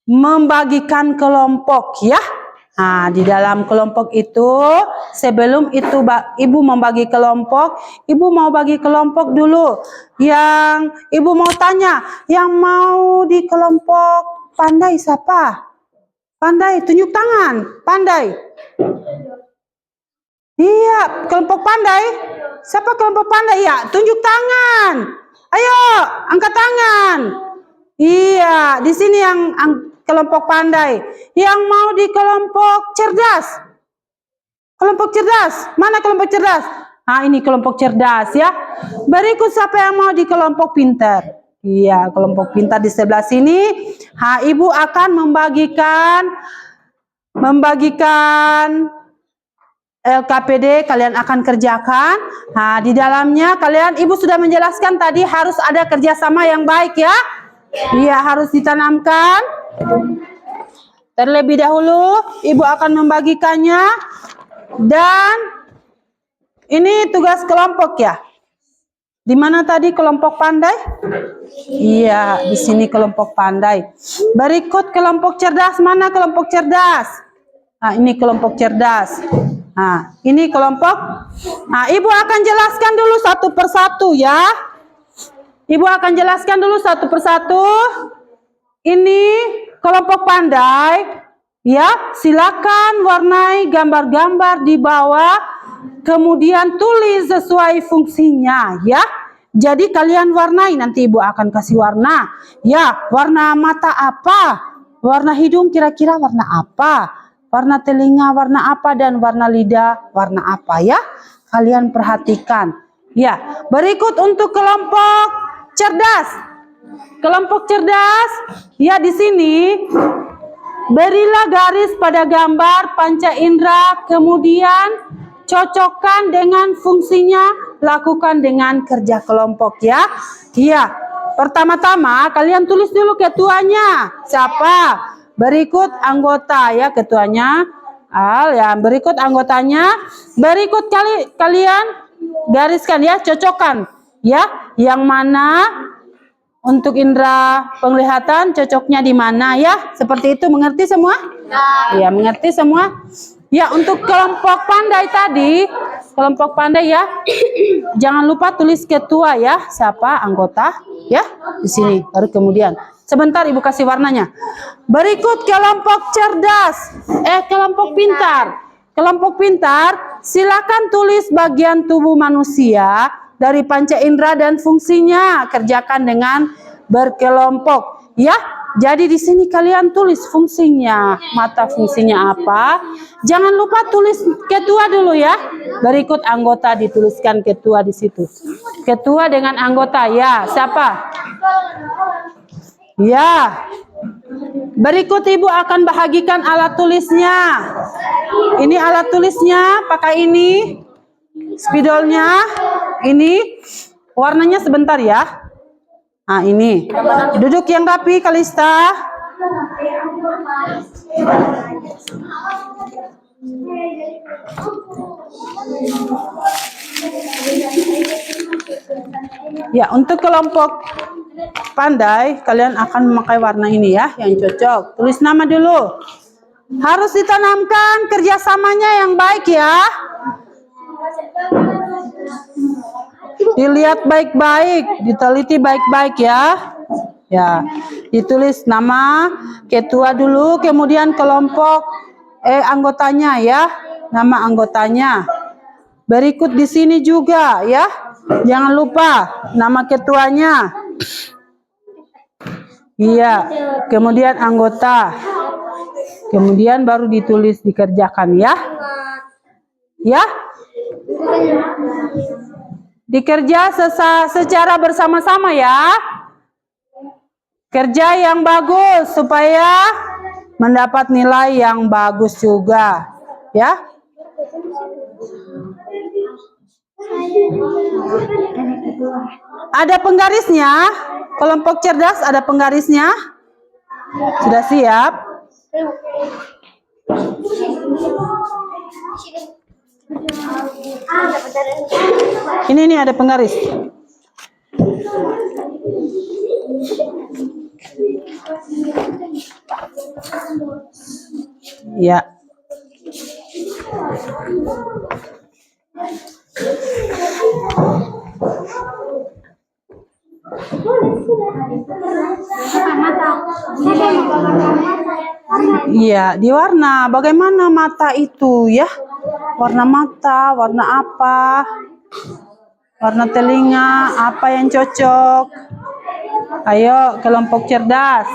membagikan kelompok ya. Nah, di dalam kelompok itu, sebelum itu Ibu membagi kelompok, Ibu mau bagi kelompok dulu. Yang Ibu mau tanya, yang mau di kelompok pandai siapa? Pandai, tunjuk tangan. Pandai. Iya, kelompok pandai. Siapa kelompok pandai? Ya, tunjuk tangan. Ayo, angkat tangan. Iya, di sini yang kelompok pandai. Yang mau di kelompok cerdas. Kelompok cerdas. Mana kelompok cerdas? Nah, ini kelompok cerdas ya. Berikut siapa yang mau di kelompok pintar? Iya, kelompok pintar di sebelah sini. Ibu akan membagikan LKPD kalian akan kerjakan. Nah, di dalamnya Ibu sudah menjelaskan tadi harus ada kerjasama yang baik ya. Iya, harus ditanamkan. Terlebih dahulu Ibu akan membagikannya. Dan ini tugas kelompok ya. Di mana tadi kelompok pandai? Iya, di sini kelompok pandai. Berikut kelompok cerdas. Mana kelompok cerdas? Nah, ini kelompok cerdas. Nah, ini kelompok. Nah, Ibu akan jelaskan dulu satu persatu ya. Ibu akan jelaskan dulu satu persatu. Ini kelompok pandai. Ya, silakan warnai gambar-gambar di bawah. Kemudian tulis sesuai fungsinya ya. Jadi kalian warnai, nanti Ibu akan kasih warna. Ya, warna mata apa? Warna hidung kira-kira warna apa? Warna telinga warna apa, dan warna lidah warna apa ya? Kalian perhatikan. Ya, berikut untuk kelompok cerdas. Kelompok cerdas, ya di sini berilah garis pada gambar panca indera, kemudian cocokkan dengan fungsinya, lakukan dengan kerja kelompok ya. Iya, pertama-tama kalian tulis dulu ketuanya. Siapa? Berikut anggota ya, ketuanya Al ya. Berikut anggotanya. Berikut kalian gariskan ya, cocokkan ya. Yang mana untuk indera penglihatan cocoknya di mana ya? Seperti itu, mengerti semua? Ya, mengerti semua. Ya, untuk kelompok pandai tadi, kelompok pandai ya. Jangan lupa tulis ketua ya, siapa anggota ya di sini. Baru kemudian sebentar Ibu kasih warnanya. Berikut kelompok cerdas, kelompok pintar. Kelompok pintar, silakan tulis bagian tubuh manusia dari panca indera dan fungsinya. Kerjakan dengan berkelompok, ya. Jadi di sini kalian tulis fungsinya, mata fungsinya apa. Jangan lupa tulis ketua dulu ya. Berikut anggota, dituliskan ketua di situ. Ketua dengan anggota ya. Siapa? Ya. Berikut Ibu akan bahagikan alat tulisnya. Ini alat tulisnya, pakai ini. Spidolnya. Ini warnanya sebentar ya. Nah, ini. Duduk yang rapi, Kalista. Ya, untuk kelompok pandai, kalian akan memakai warna ini ya, yang cocok. Tulis nama dulu. Harus ditanamkan kerjasamanya yang baik ya. Dilihat baik-baik, diteliti baik-baik ya. Ya, ditulis nama ketua dulu, kemudian kelompok anggotanya ya, nama anggotanya. Berikut di sini juga ya. Jangan lupa nama ketuanya. Iya, kemudian anggota. Kemudian baru ditulis, dikerjakan ya. Ya. Dikerja secara bersama-sama ya. Kerja yang bagus supaya mendapat nilai yang bagus juga ya. Ada penggarisnya. Kelompok cerdas ada penggarisnya. Sudah siap? Ini ada penggaris. Ya. Iya, di warna. Bagaimana mata itu ya? Warna mata, warna apa? Warna telinga, apa yang cocok? Ayo, kelompok cerdas.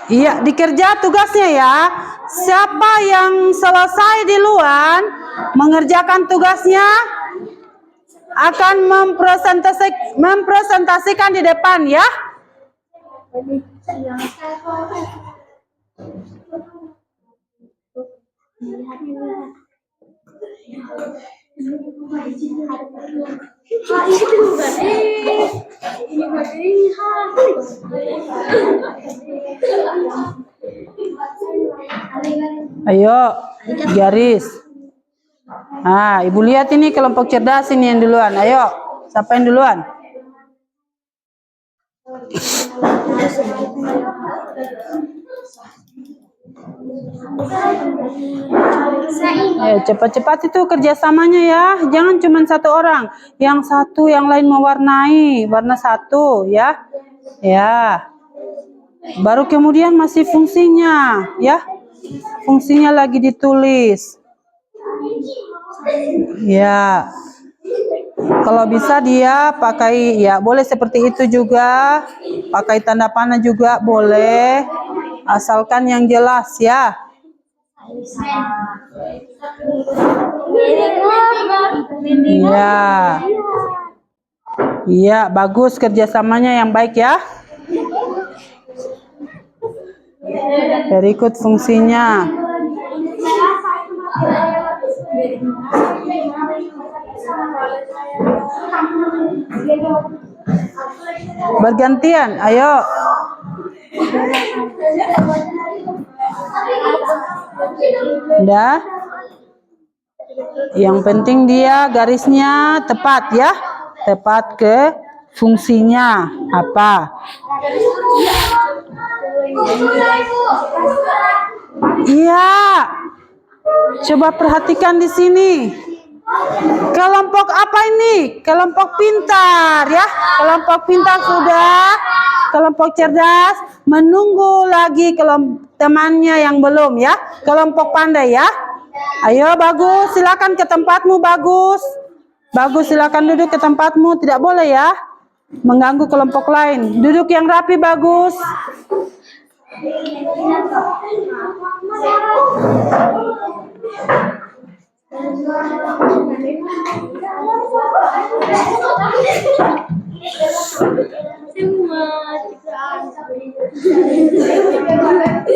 Iya, dikerja tugasnya ya. Siapa yang selesai duluan mengerjakan tugasnya akan mempresentasikan di depan ya. Ayo, garis. Nah, ibu lihat ini kelompok cerdas ini yang duluan. Ayo, siapa yang duluan? Ayo, cepat-cepat itu kerjasamanya ya. Jangan cuma satu orang. Yang satu, yang lain mewarnai. Warna satu ya. Ya. Baru kemudian masih fungsinya ya. Fungsinya lagi ditulis. Ya. Kalau bisa dia pakai ya boleh seperti itu juga. Pakai tanda panah juga boleh. Asalkan yang jelas ya. Iya. Iya, bagus kerjasamanya yang baik ya. Berikut fungsinya. Bergantian, ayo. Udah. Yang penting dia garisnya tepat ya. Tepat ke fungsinya apa. Iya. Coba perhatikan di sini. Kelompok apa ini? Kelompok pintar ya. Kelompok pintar sudah. Kelompok cerdas menunggu lagi temannya yang belum ya. Kelompok pandai ya. Ayo Bagus, silakan ke tempatmu Bagus. Bagus, silakan duduk ke tempatmu. Tidak boleh ya mengganggu kelompok lain. Duduk yang rapi Bagus.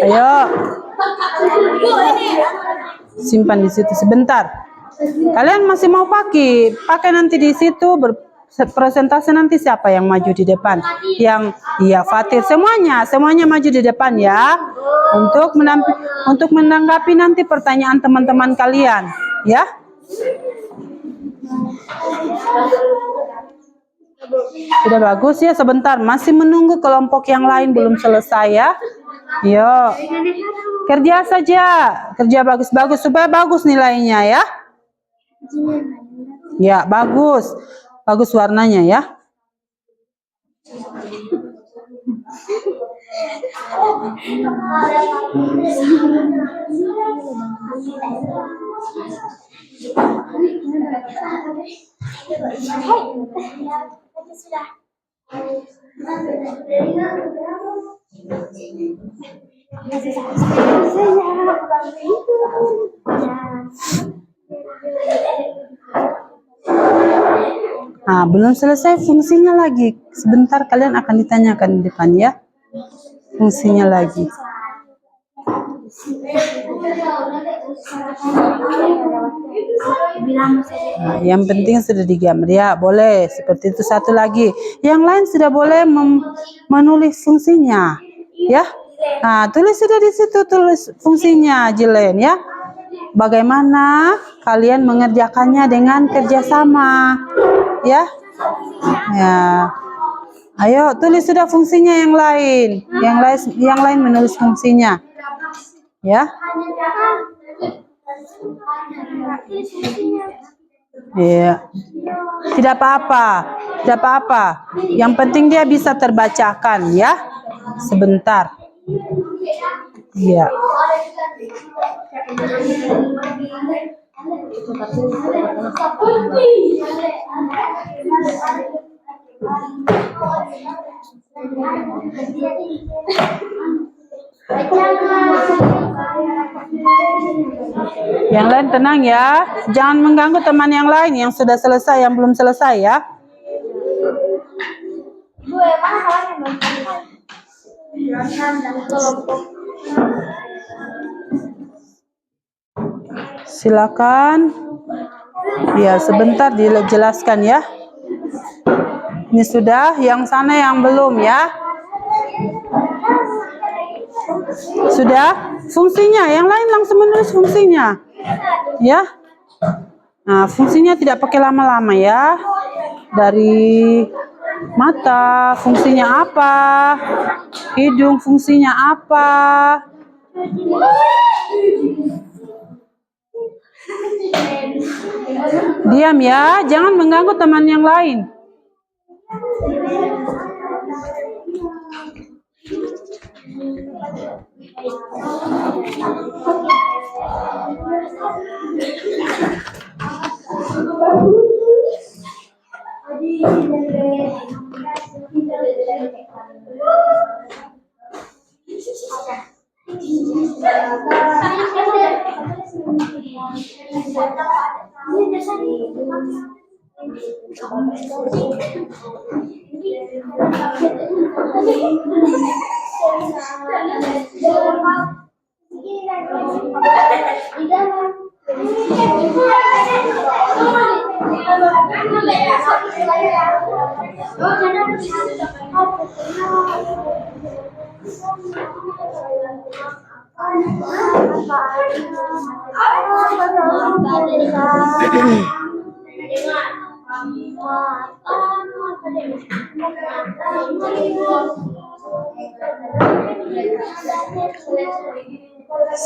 Ayo. Simpan di situ sebentar. Kalian masih mau pakai nanti di situ presentasi nanti siapa yang maju di depan? Yang iya Fatir semuanya maju di depan ya. Untuk menanggapi nanti pertanyaan teman-teman kalian, ya. Sudah bagus ya, sebentar masih menunggu kelompok yang lain belum selesai ya. Yo. Kerja saja, kerja bagus-bagus supaya bagus nilainya ya. Ya, bagus. Bagus warnanya ya. Nah, belum selesai fungsinya lagi. Sebentar kalian akan ditanyakan di depan ya. Fungsinya lagi. Nah, yang penting sudah digambar ya, boleh seperti itu. Satu lagi, yang lain sudah boleh menulis fungsinya, ya. Nah, tulis sudah di situ, tulis fungsinya, Jilen ya. Bagaimana kalian mengerjakannya dengan kerjasama, ya. Ya. Ayo tulis sudah fungsinya yang lain. Yang lain menulis fungsinya. Ya. Iya. Tidak apa-apa, tidak apa-apa. Yang penting dia bisa terbacakan ya. Sebentar. Iya. Yang lain tenang ya. Jangan mengganggu teman yang lain yang sudah selesai, yang belum selesai ya. Ibu, mana salahnya Bang? Silakan. Ya, sebentar dijelaskan ya. Ini sudah, yang sana yang belum ya. Sudah, fungsinya, yang lain langsung menulis fungsinya. Ya. Nah, fungsinya tidak pakai lama-lama ya. Dari mata, fungsinya apa? Hidung, fungsinya apa? Diam ya, jangan mengganggu teman yang lain.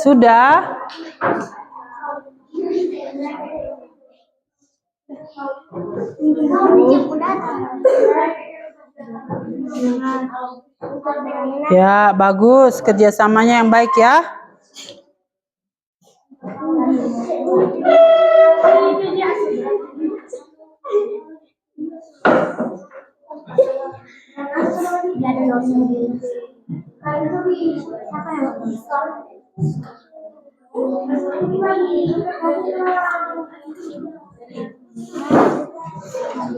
Sudah? Ya, bagus. Kerjasamanya yang baik ya.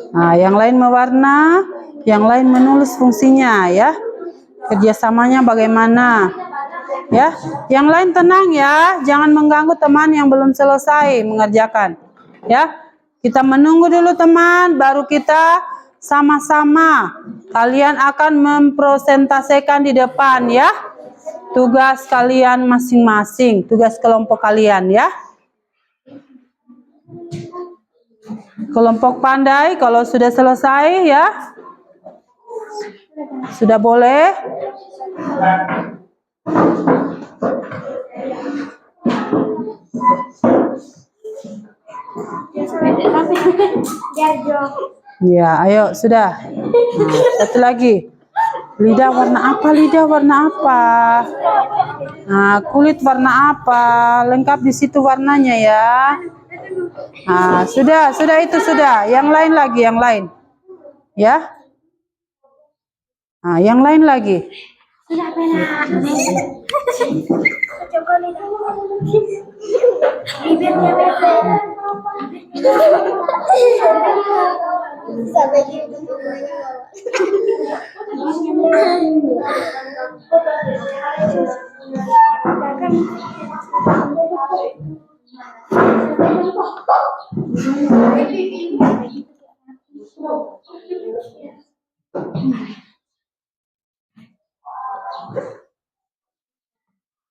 Nah, yang lain mewarna, yang lain menulis fungsinya ya. Kerjasamanya bagaimana? Ya, yang lain tenang ya, jangan mengganggu teman yang belum selesai mengerjakan. Ya, kita menunggu dulu teman, baru kita sama-sama. Kalian akan mempresentasikan di depan ya. Tugas kalian masing-masing, tugas kelompok kalian ya. Kelompok pandai kalau sudah selesai ya. Sudah boleh. Ya, ayo sudah. Nah, satu lagi. Lidah warna apa? Lidah warna apa? Nah, kulit warna apa? Lengkap di situ warnanya ya. Nah, sudah itu sudah. Yang lain lagi, yang lain. Ya. Nah, yang lain lagi. Sudah pernah. Bibirnya beda. Sampai gitu.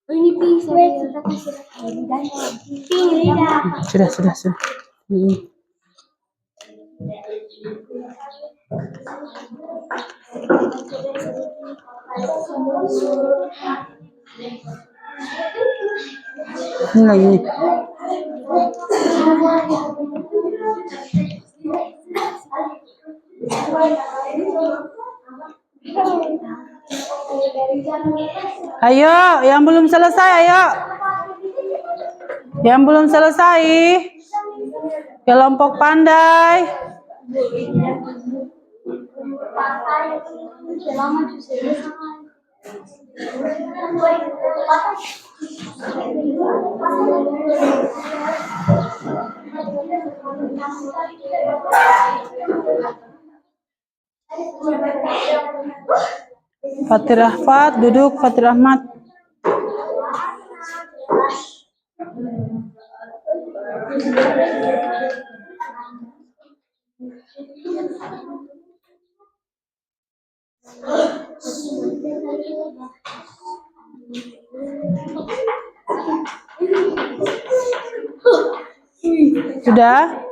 Ini bisa kita kasih lidahnya. Sudah. Ini lagi nih. Ayo, yang belum selesai, ayo. Yang belum selesai, kelompok pandai. Fatir Ahmad, duduk Fatir Ahmad. Sudah?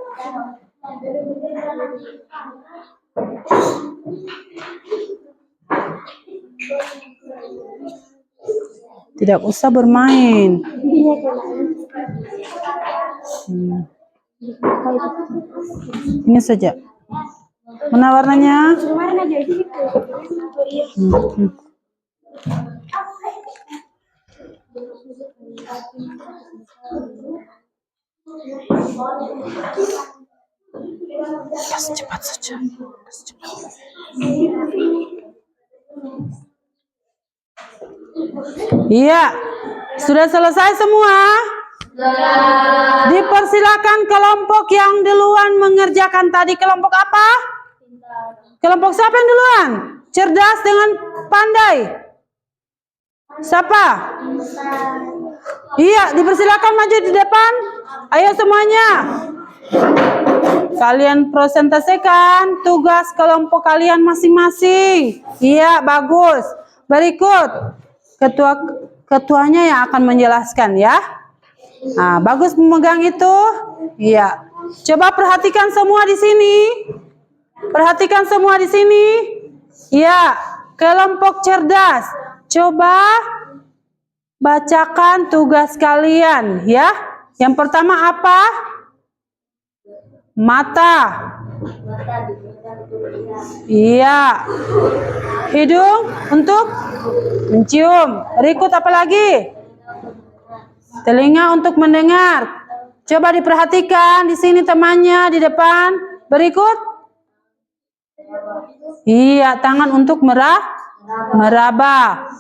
Tidak usah bermain. Ini saja. Mana warnanya? Cepat saja. Iya, sudah selesai semua? Dipersilakan kelompok yang duluan mengerjakan tadi. Kelompok apa? Kelompok siapa yang duluan? Cerdas dengan pandai. Siapa? Iya, dipersilakan maju di depan. Ayo semuanya. Kalian presentasikan tugas kelompok kalian masing-masing. Iya, bagus. Berikut ketuanya yang akan menjelaskan ya. Nah, bagus memegang itu. Iya. Coba perhatikan semua di sini. Perhatikan semua di sini. Iya, kelompok cerdas. Coba bacakan tugas kalian ya. Yang pertama apa? Mata. Iya. Hidung untuk mencium. Berikut apa lagi? Telinga untuk mendengar. Coba diperhatikan di sini temannya di depan. Berikut. Iya, tangan untuk meraba.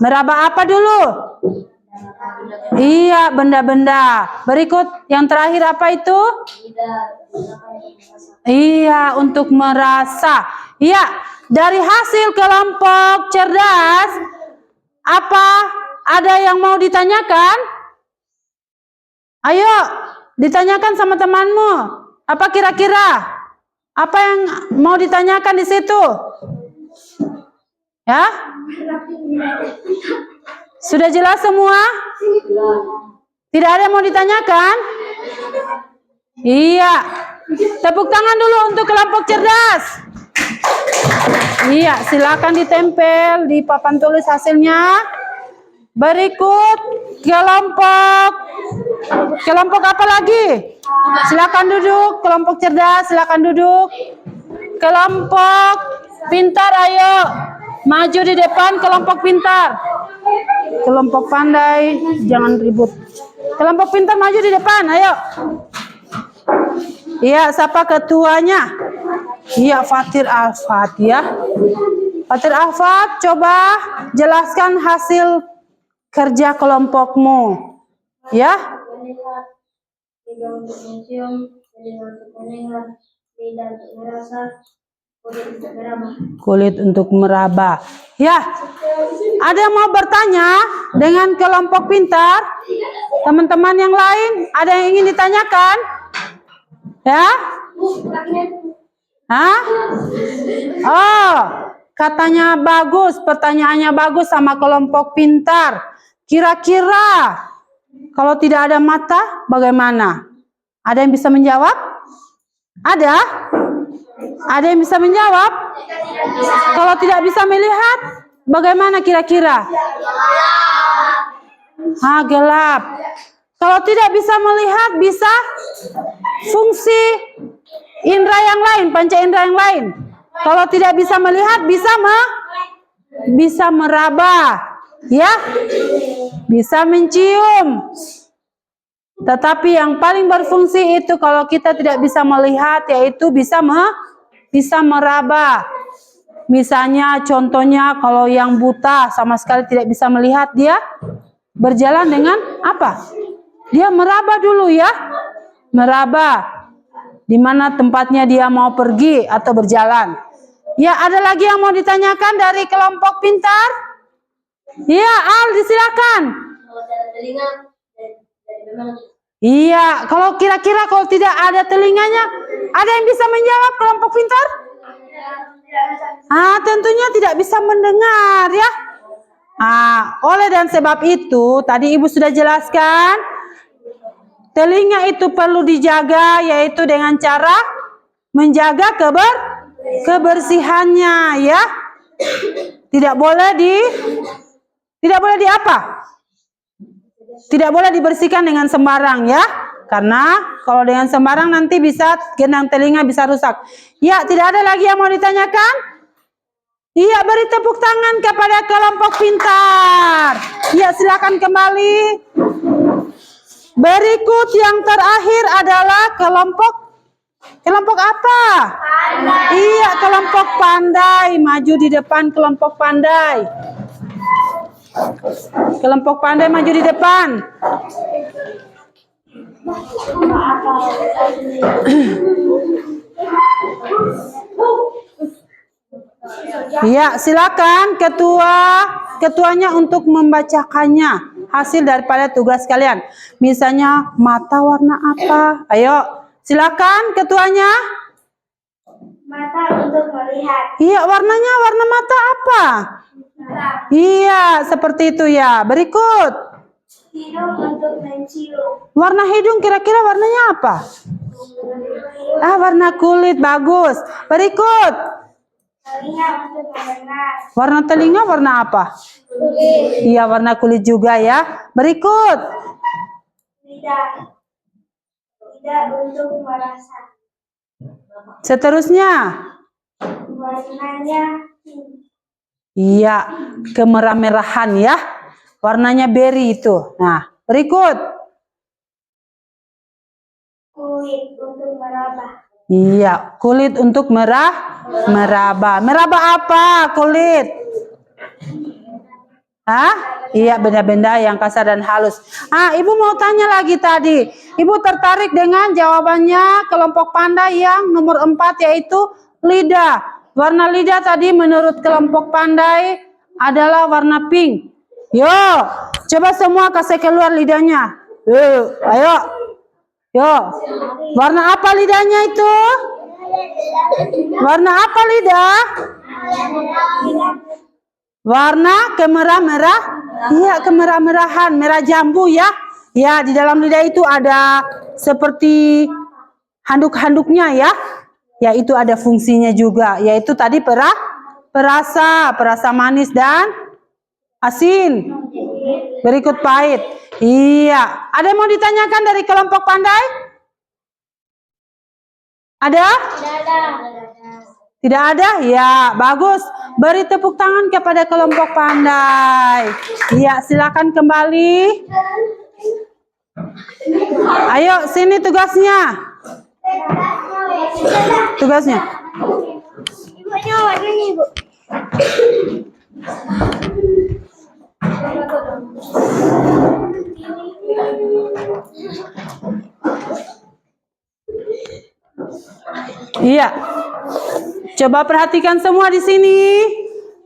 Meraba apa dulu? Iya, benda-benda. Berikut yang terakhir apa itu? Iya, untuk merasa. Iya, dari hasil kelompok cerdas, apa ada yang mau ditanyakan? Ayo, ditanyakan sama temanmu. Apa kira-kira? Apa yang mau ditanyakan di situ? Ya? Sudah jelas semua? Tidak ada yang mau ditanyakan? Iya. Tepuk tangan dulu untuk kelompok cerdas. Iya, silakan ditempel di papan tulis hasilnya. Berikut kelompok apa lagi? Silakan duduk, kelompok cerdas, silakan duduk. Kelompok pintar, ayo maju di depan. Kelompok pintar. Kelompok pandai, jangan ribut. Kelompok pintar maju di depan, ayo. Iya, siapa ketuanya? Iya, Fatir Ahmad ya. Fatir Ahmad, coba jelaskan hasil kerja kelompokmu. Ya. Melihat, hidung untuk mencium, telinga untuk mendengar, lidah untuk merasa, kulit untuk meraba. Kulit untuk meraba. Ya. Ada yang mau bertanya dengan kelompok pintar? Teman-teman yang lain, ada yang ingin ditanyakan? Ya? Hah? Oh, katanya bagus, pertanyaannya bagus sama kelompok pintar. Kira-kira kalau tidak ada mata, bagaimana? Ada yang bisa menjawab? Ada? Ada yang bisa menjawab? Kalau tidak bisa melihat, bagaimana kira-kira? Gelap. Kalau tidak bisa melihat, bisa fungsi indera yang lain, panca indera yang lain. Kalau tidak bisa melihat, bisa meraba, ya, bisa mencium. Tetapi yang paling berfungsi itu kalau kita tidak bisa melihat, yaitu bisa meraba. Misalnya, contohnya kalau yang buta sama sekali tidak bisa melihat, dia berjalan dengan apa? Dia meraba dulu, ya, meraba di mana tempatnya dia mau pergi atau berjalan. Ya, ada lagi yang mau ditanyakan dari kelompok pintar? Ya, Al, silakan. Iya, kalau kira-kira kalau tidak ada telinganya, ada yang bisa menjawab kelompok pintar? Tentunya tidak bisa mendengar, ya. Oleh dan sebab itu, tadi Ibu sudah jelaskan, telinga itu perlu dijaga, yaitu dengan cara menjaga kebersihannya, ya. Tidak boleh apa? Tidak boleh dibersihkan dengan sembarang, ya. Karena kalau dengan sembarang nanti bisa genang telinga bisa rusak. Ya, tidak ada lagi yang mau ditanyakan? Iya, beri tepuk tangan kepada kelompok pintar. Ya, silakan kembali. Berikut yang terakhir adalah kelompok apa? Pandai. Iya, kelompok pandai. Maju di depan kelompok pandai. Kelompok pandai maju di depan. Ya, silakan ketuanya untuk membacakannya hasil daripada tugas kalian. Misalnya mata warna apa? Ayo, silakan ketuanya. Mata untuk melihat. Iya, warnanya warna mata apa? Iya, seperti itu ya. Berikut. Hidung untuk mencium. Warna hidung kira-kira warnanya apa? Warna kulit, bagus. Berikut. Telinga untuk mendengar. Warna telinga warna apa? Kulit. Iya, warna kulit juga ya. Berikut. Lidah untuk merasa. Seterusnya. Warnanya pink. Iya, kemerah-merahan ya. Warnanya berry itu. Nah, berikut. Kulit untuk meraba. Iya, kulit untuk meraba. Meraba apa kulit? Iya, benda-benda yang kasar dan halus. Ibu mau tanya lagi tadi. Ibu tertarik dengan jawabannya kelompok pandai yang nomor 4, yaitu lidah. Warna lidah tadi menurut kelompok pandai adalah warna pink. Yo, coba semua kasih keluar lidahnya. Ayo. Yo, warna apa lidahnya itu? Warna apa lidah? Warna kemerah-merah. Iya, kemerah-merahan, merah jambu ya. Ya, di dalam lidah itu ada seperti handuk-handuknya ya. Ya, itu ada fungsinya juga, yaitu tadi perasa manis dan asin. Berikut pahit. Iya, ada yang mau ditanyakan dari kelompok pandai? Ada? Tidak ada? Ya, bagus. Beri tepuk tangan kepada kelompok pandai. Iya, silakan kembali. Ayo, sini tugasnya. Tugasnya. Ibunya warnanya, Ibu. Iya. Coba perhatikan semua di sini.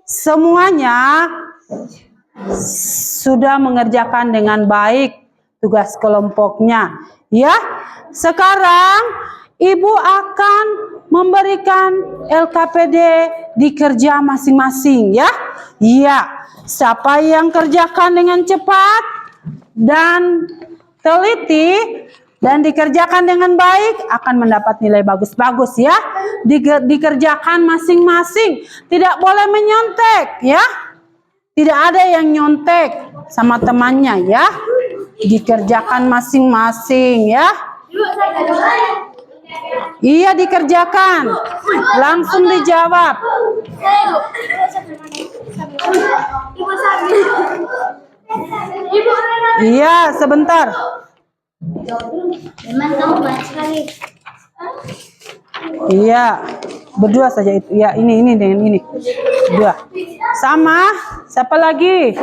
Semuanya sudah mengerjakan dengan baik tugas kelompoknya. Ya. Sekarang Ibu akan memberikan LKPD di kerja masing-masing ya. Iya. Siapa yang kerjakan dengan cepat dan teliti dan dikerjakan dengan baik akan mendapat nilai bagus-bagus ya. Dikerjakan masing-masing, tidak boleh menyontek ya. Tidak ada yang nyontek sama temannya ya. Dikerjakan masing-masing ya. Iya dikerjakan. Langsung dijawab. Iya sebentar. Memang kamu baik sekali. Iya, berdua saja itu. Ya, ini dengan ini. Dua. Sama. Siapa lagi?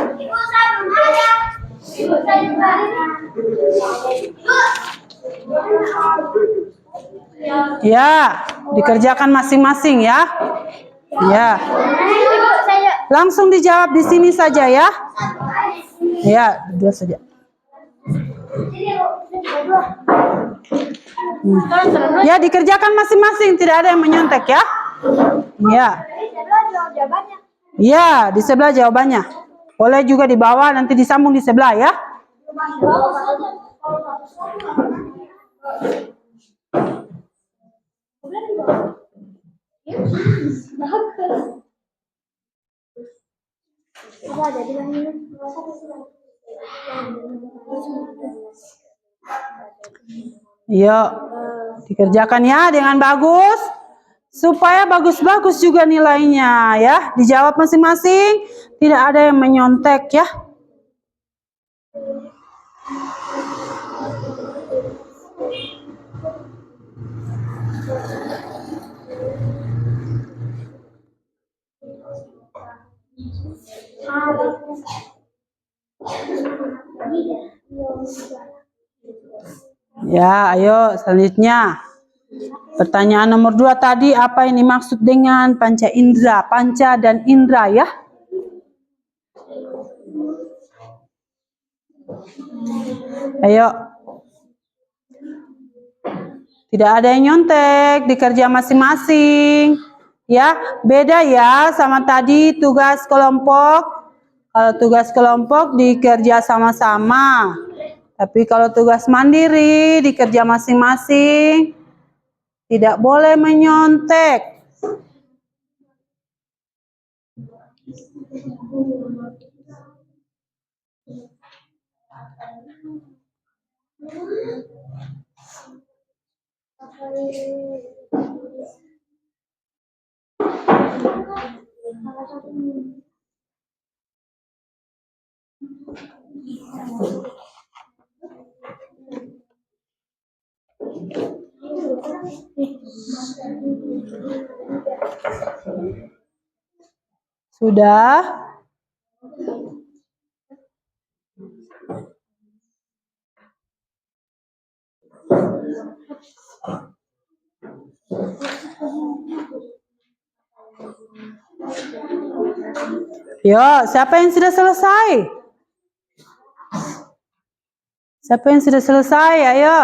Ya, dikerjakan masing-masing ya. Ya. Langsung dijawab di sini saja ya. Ya, dua saja. Ya, dikerjakan masing-masing, tidak ada yang menyontek ya. Ya. Ya, di sebelah jawabannya. Boleh juga di bawah, nanti disambung di sebelah ya. Yuk, dikerjakan ya dengan bagus. Supaya bagus-bagus juga nilainya ya. Dijawab masing-masing, tidak ada yang menyontek ya. Ya, ayo selanjutnya. Pertanyaan nomor 2 tadi, apa yang dimaksud dengan panca indera? Panca dan indera ya. Ayo. Tidak ada yang nyontek, dikerja masing-masing. Ya, beda ya sama tadi tugas kelompok. Kalau tugas kelompok dikerja sama-sama. Tapi kalau tugas mandiri dikerja masing-masing. Tidak boleh menyontek. Sudah? Yuk, siapa yang sudah selesai? Siapa yang sudah selesai? Ayo.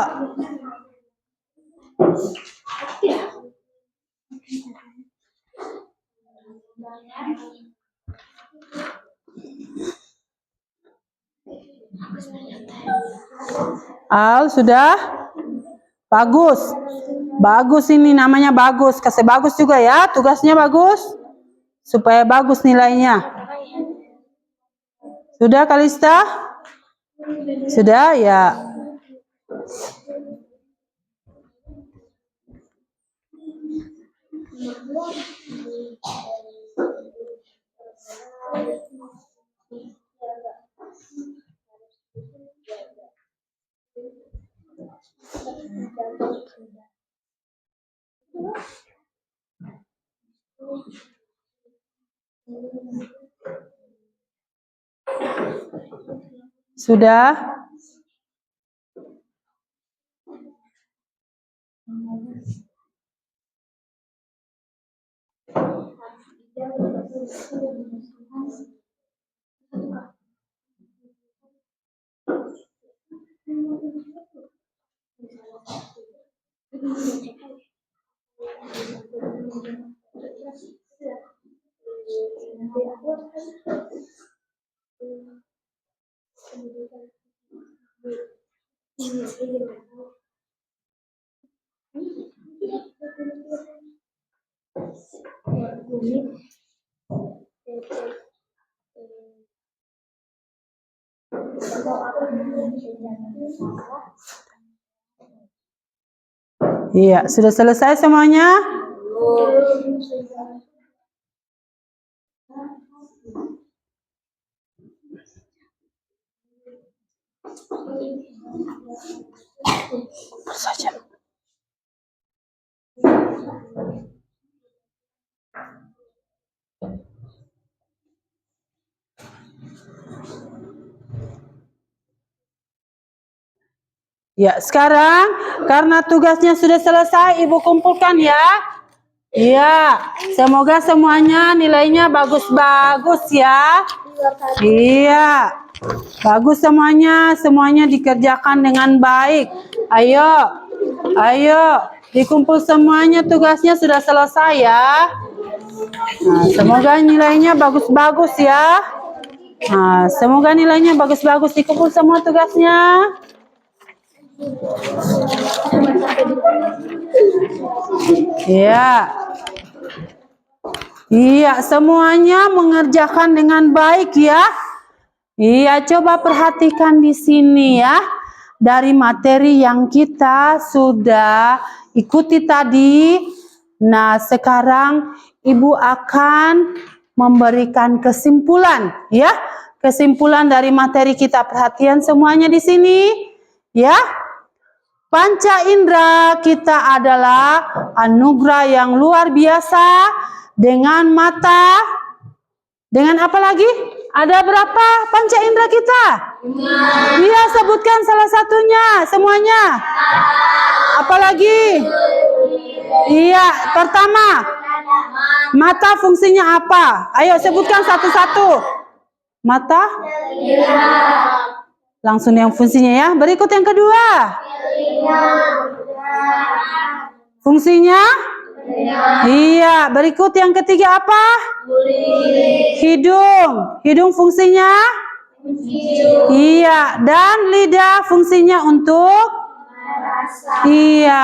Al, sudah? Bagus. Bagus ini namanya bagus. Kasih bagus juga ya, tugasnya bagus. Supaya bagus nilainya. Sudah Kalista? Sudah ya. Sudah? Iya, sudah selesai semuanya? Saja. Ya, sekarang karena tugasnya sudah selesai, Ibu kumpulkan ya. Iya, semoga semuanya nilainya bagus-bagus ya. Iya, bagus semuanya, semuanya dikerjakan dengan baik. Ayo, ayo, dikumpul semuanya, tugasnya sudah selesai ya. Nah, semoga nilainya bagus-bagus ya. Nah, semoga nilainya bagus-bagus, dikumpul semua tugasnya. Iya. Iya, semuanya mengerjakan dengan baik ya. Iya, coba perhatikan di sini ya. Dari materi yang kita sudah ikuti tadi. Nah, sekarang Ibu akan memberikan kesimpulan ya. Kesimpulan dari materi kita. Perhatian semuanya di sini ya. Panca indera kita adalah anugerah yang luar biasa dengan mata. Dengan apa lagi? Ada berapa panca indera kita? Iya, sebutkan salah satunya, semuanya. Apalagi? Iya, pertama. Mata fungsinya apa? Ayo sebutkan satu-satu. Mata? Langsung yang fungsinya ya. Berikut yang kedua. Fungsinya? Iya. Berikut yang ketiga apa? Hidung. Hidung fungsinya? Iya. Dan lidah fungsinya untuk? Iya.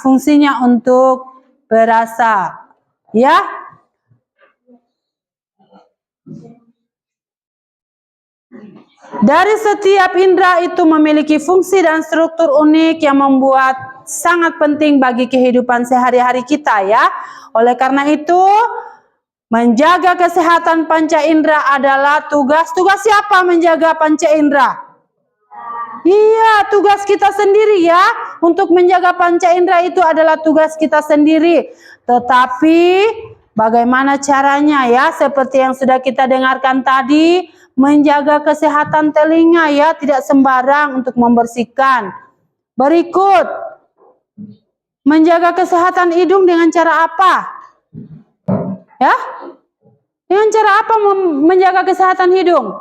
Fungsinya untuk berasa. Ya. Dari setiap indera itu memiliki fungsi dan struktur unik yang membuat sangat penting bagi kehidupan sehari-hari kita ya. Oleh karena itu, menjaga kesehatan panca indera adalah tugas siapa menjaga panca indera? Iya, tugas kita sendiri ya. Untuk menjaga panca indera itu adalah tugas kita sendiri. Tetapi bagaimana caranya ya? Seperti yang sudah kita dengarkan tadi, menjaga kesehatan telinga ya, tidak sembarang untuk membersihkan. Berikut, menjaga kesehatan hidung dengan cara apa? Ya? Dengan cara apa menjaga kesehatan hidung?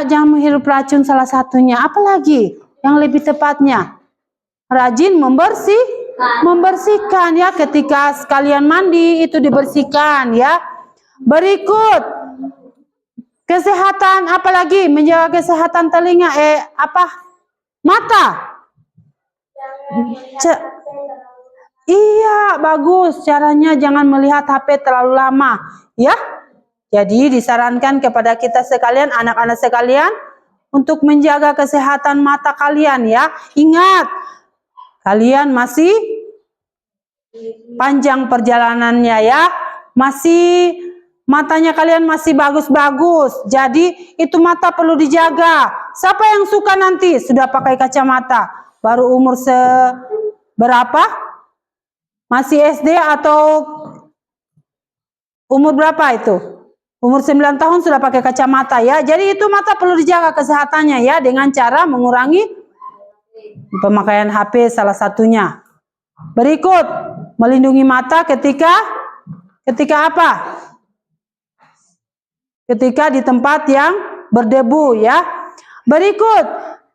Jangan menghirup racun salah satunya. Apalagi yang lebih tepatnya? Rajin membersihkan ya, ketika sekalian mandi itu dibersihkan ya. Berikut, kesehatan apalagi menjaga kesehatan telinga mata. Iya, bagus. Caranya jangan melihat HP terlalu lama ya. Jadi disarankan kepada kita sekalian, anak-anak sekalian, untuk menjaga kesehatan mata kalian ya. Ingat, kalian masih panjang perjalanannya ya. Matanya kalian masih bagus-bagus. Jadi itu mata perlu dijaga. Siapa yang suka nanti sudah pakai kacamata? Baru umur berapa? Masih SD atau umur berapa itu? Umur 9 tahun sudah pakai kacamata ya. Jadi itu mata perlu dijaga kesehatannya ya, dengan cara mengurangi pemakaian HP salah satunya. Berikut, melindungi mata ketika apa? Ketika di tempat yang berdebu ya. Berikut,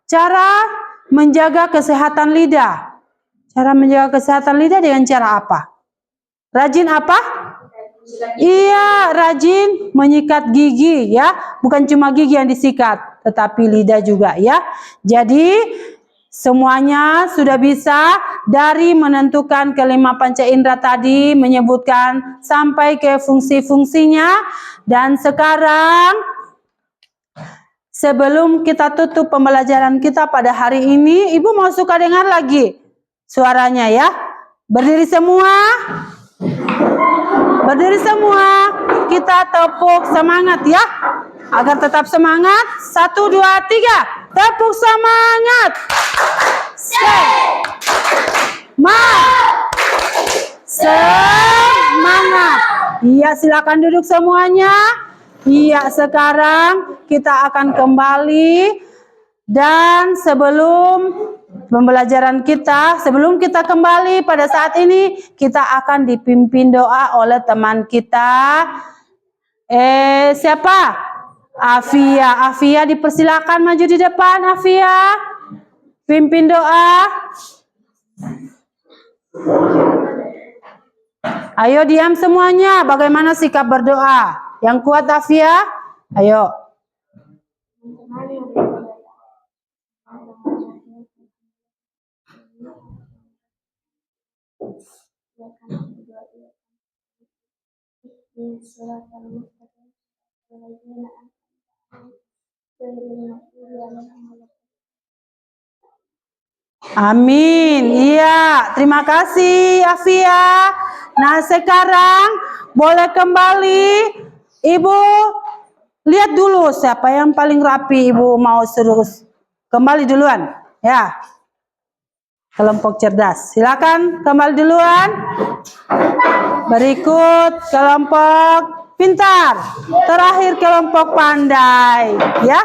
cara menjaga kesehatan lidah. Cara menjaga kesehatan lidah dengan cara apa? Rajin apa? Iya, rajin menyikat gigi ya. Bukan cuma gigi yang disikat, tetapi lidah juga ya. Jadi semuanya sudah bisa, dari menentukan kelima panca indera tadi, menyebutkan sampai ke fungsi-fungsinya. Dan sekarang sebelum kita tutup pembelajaran kita pada hari ini, Ibu mau suka dengar lagi suaranya ya. Berdiri semua. Berdiri semua. Kita tepuk semangat ya. Agar tetap semangat. 1, 2, 3. Tepuk semangat. Semangat. Iya, silakan duduk semuanya. Iya, sekarang kita akan kembali. Dan sebelum pembelajaran kita, sebelum kita kembali pada saat ini, kita akan dipimpin doa oleh teman kita. Siapa? Afia. Afia dipersilakan maju di depan, Afia. Pimpin doa. Ayo diam semuanya. Bagaimana sikap berdoa? Yang kuat, Afia. Ayo. Amin. Iya, terima kasih Afia. Nah, sekarang boleh kembali. Ibu lihat dulu siapa yang paling rapi. Ibu mau suruh kembali duluan, ya. Kelompok cerdas. Silakan kembali duluan. Berikut kelompok pintar. Terakhir kelompok pandai, ya.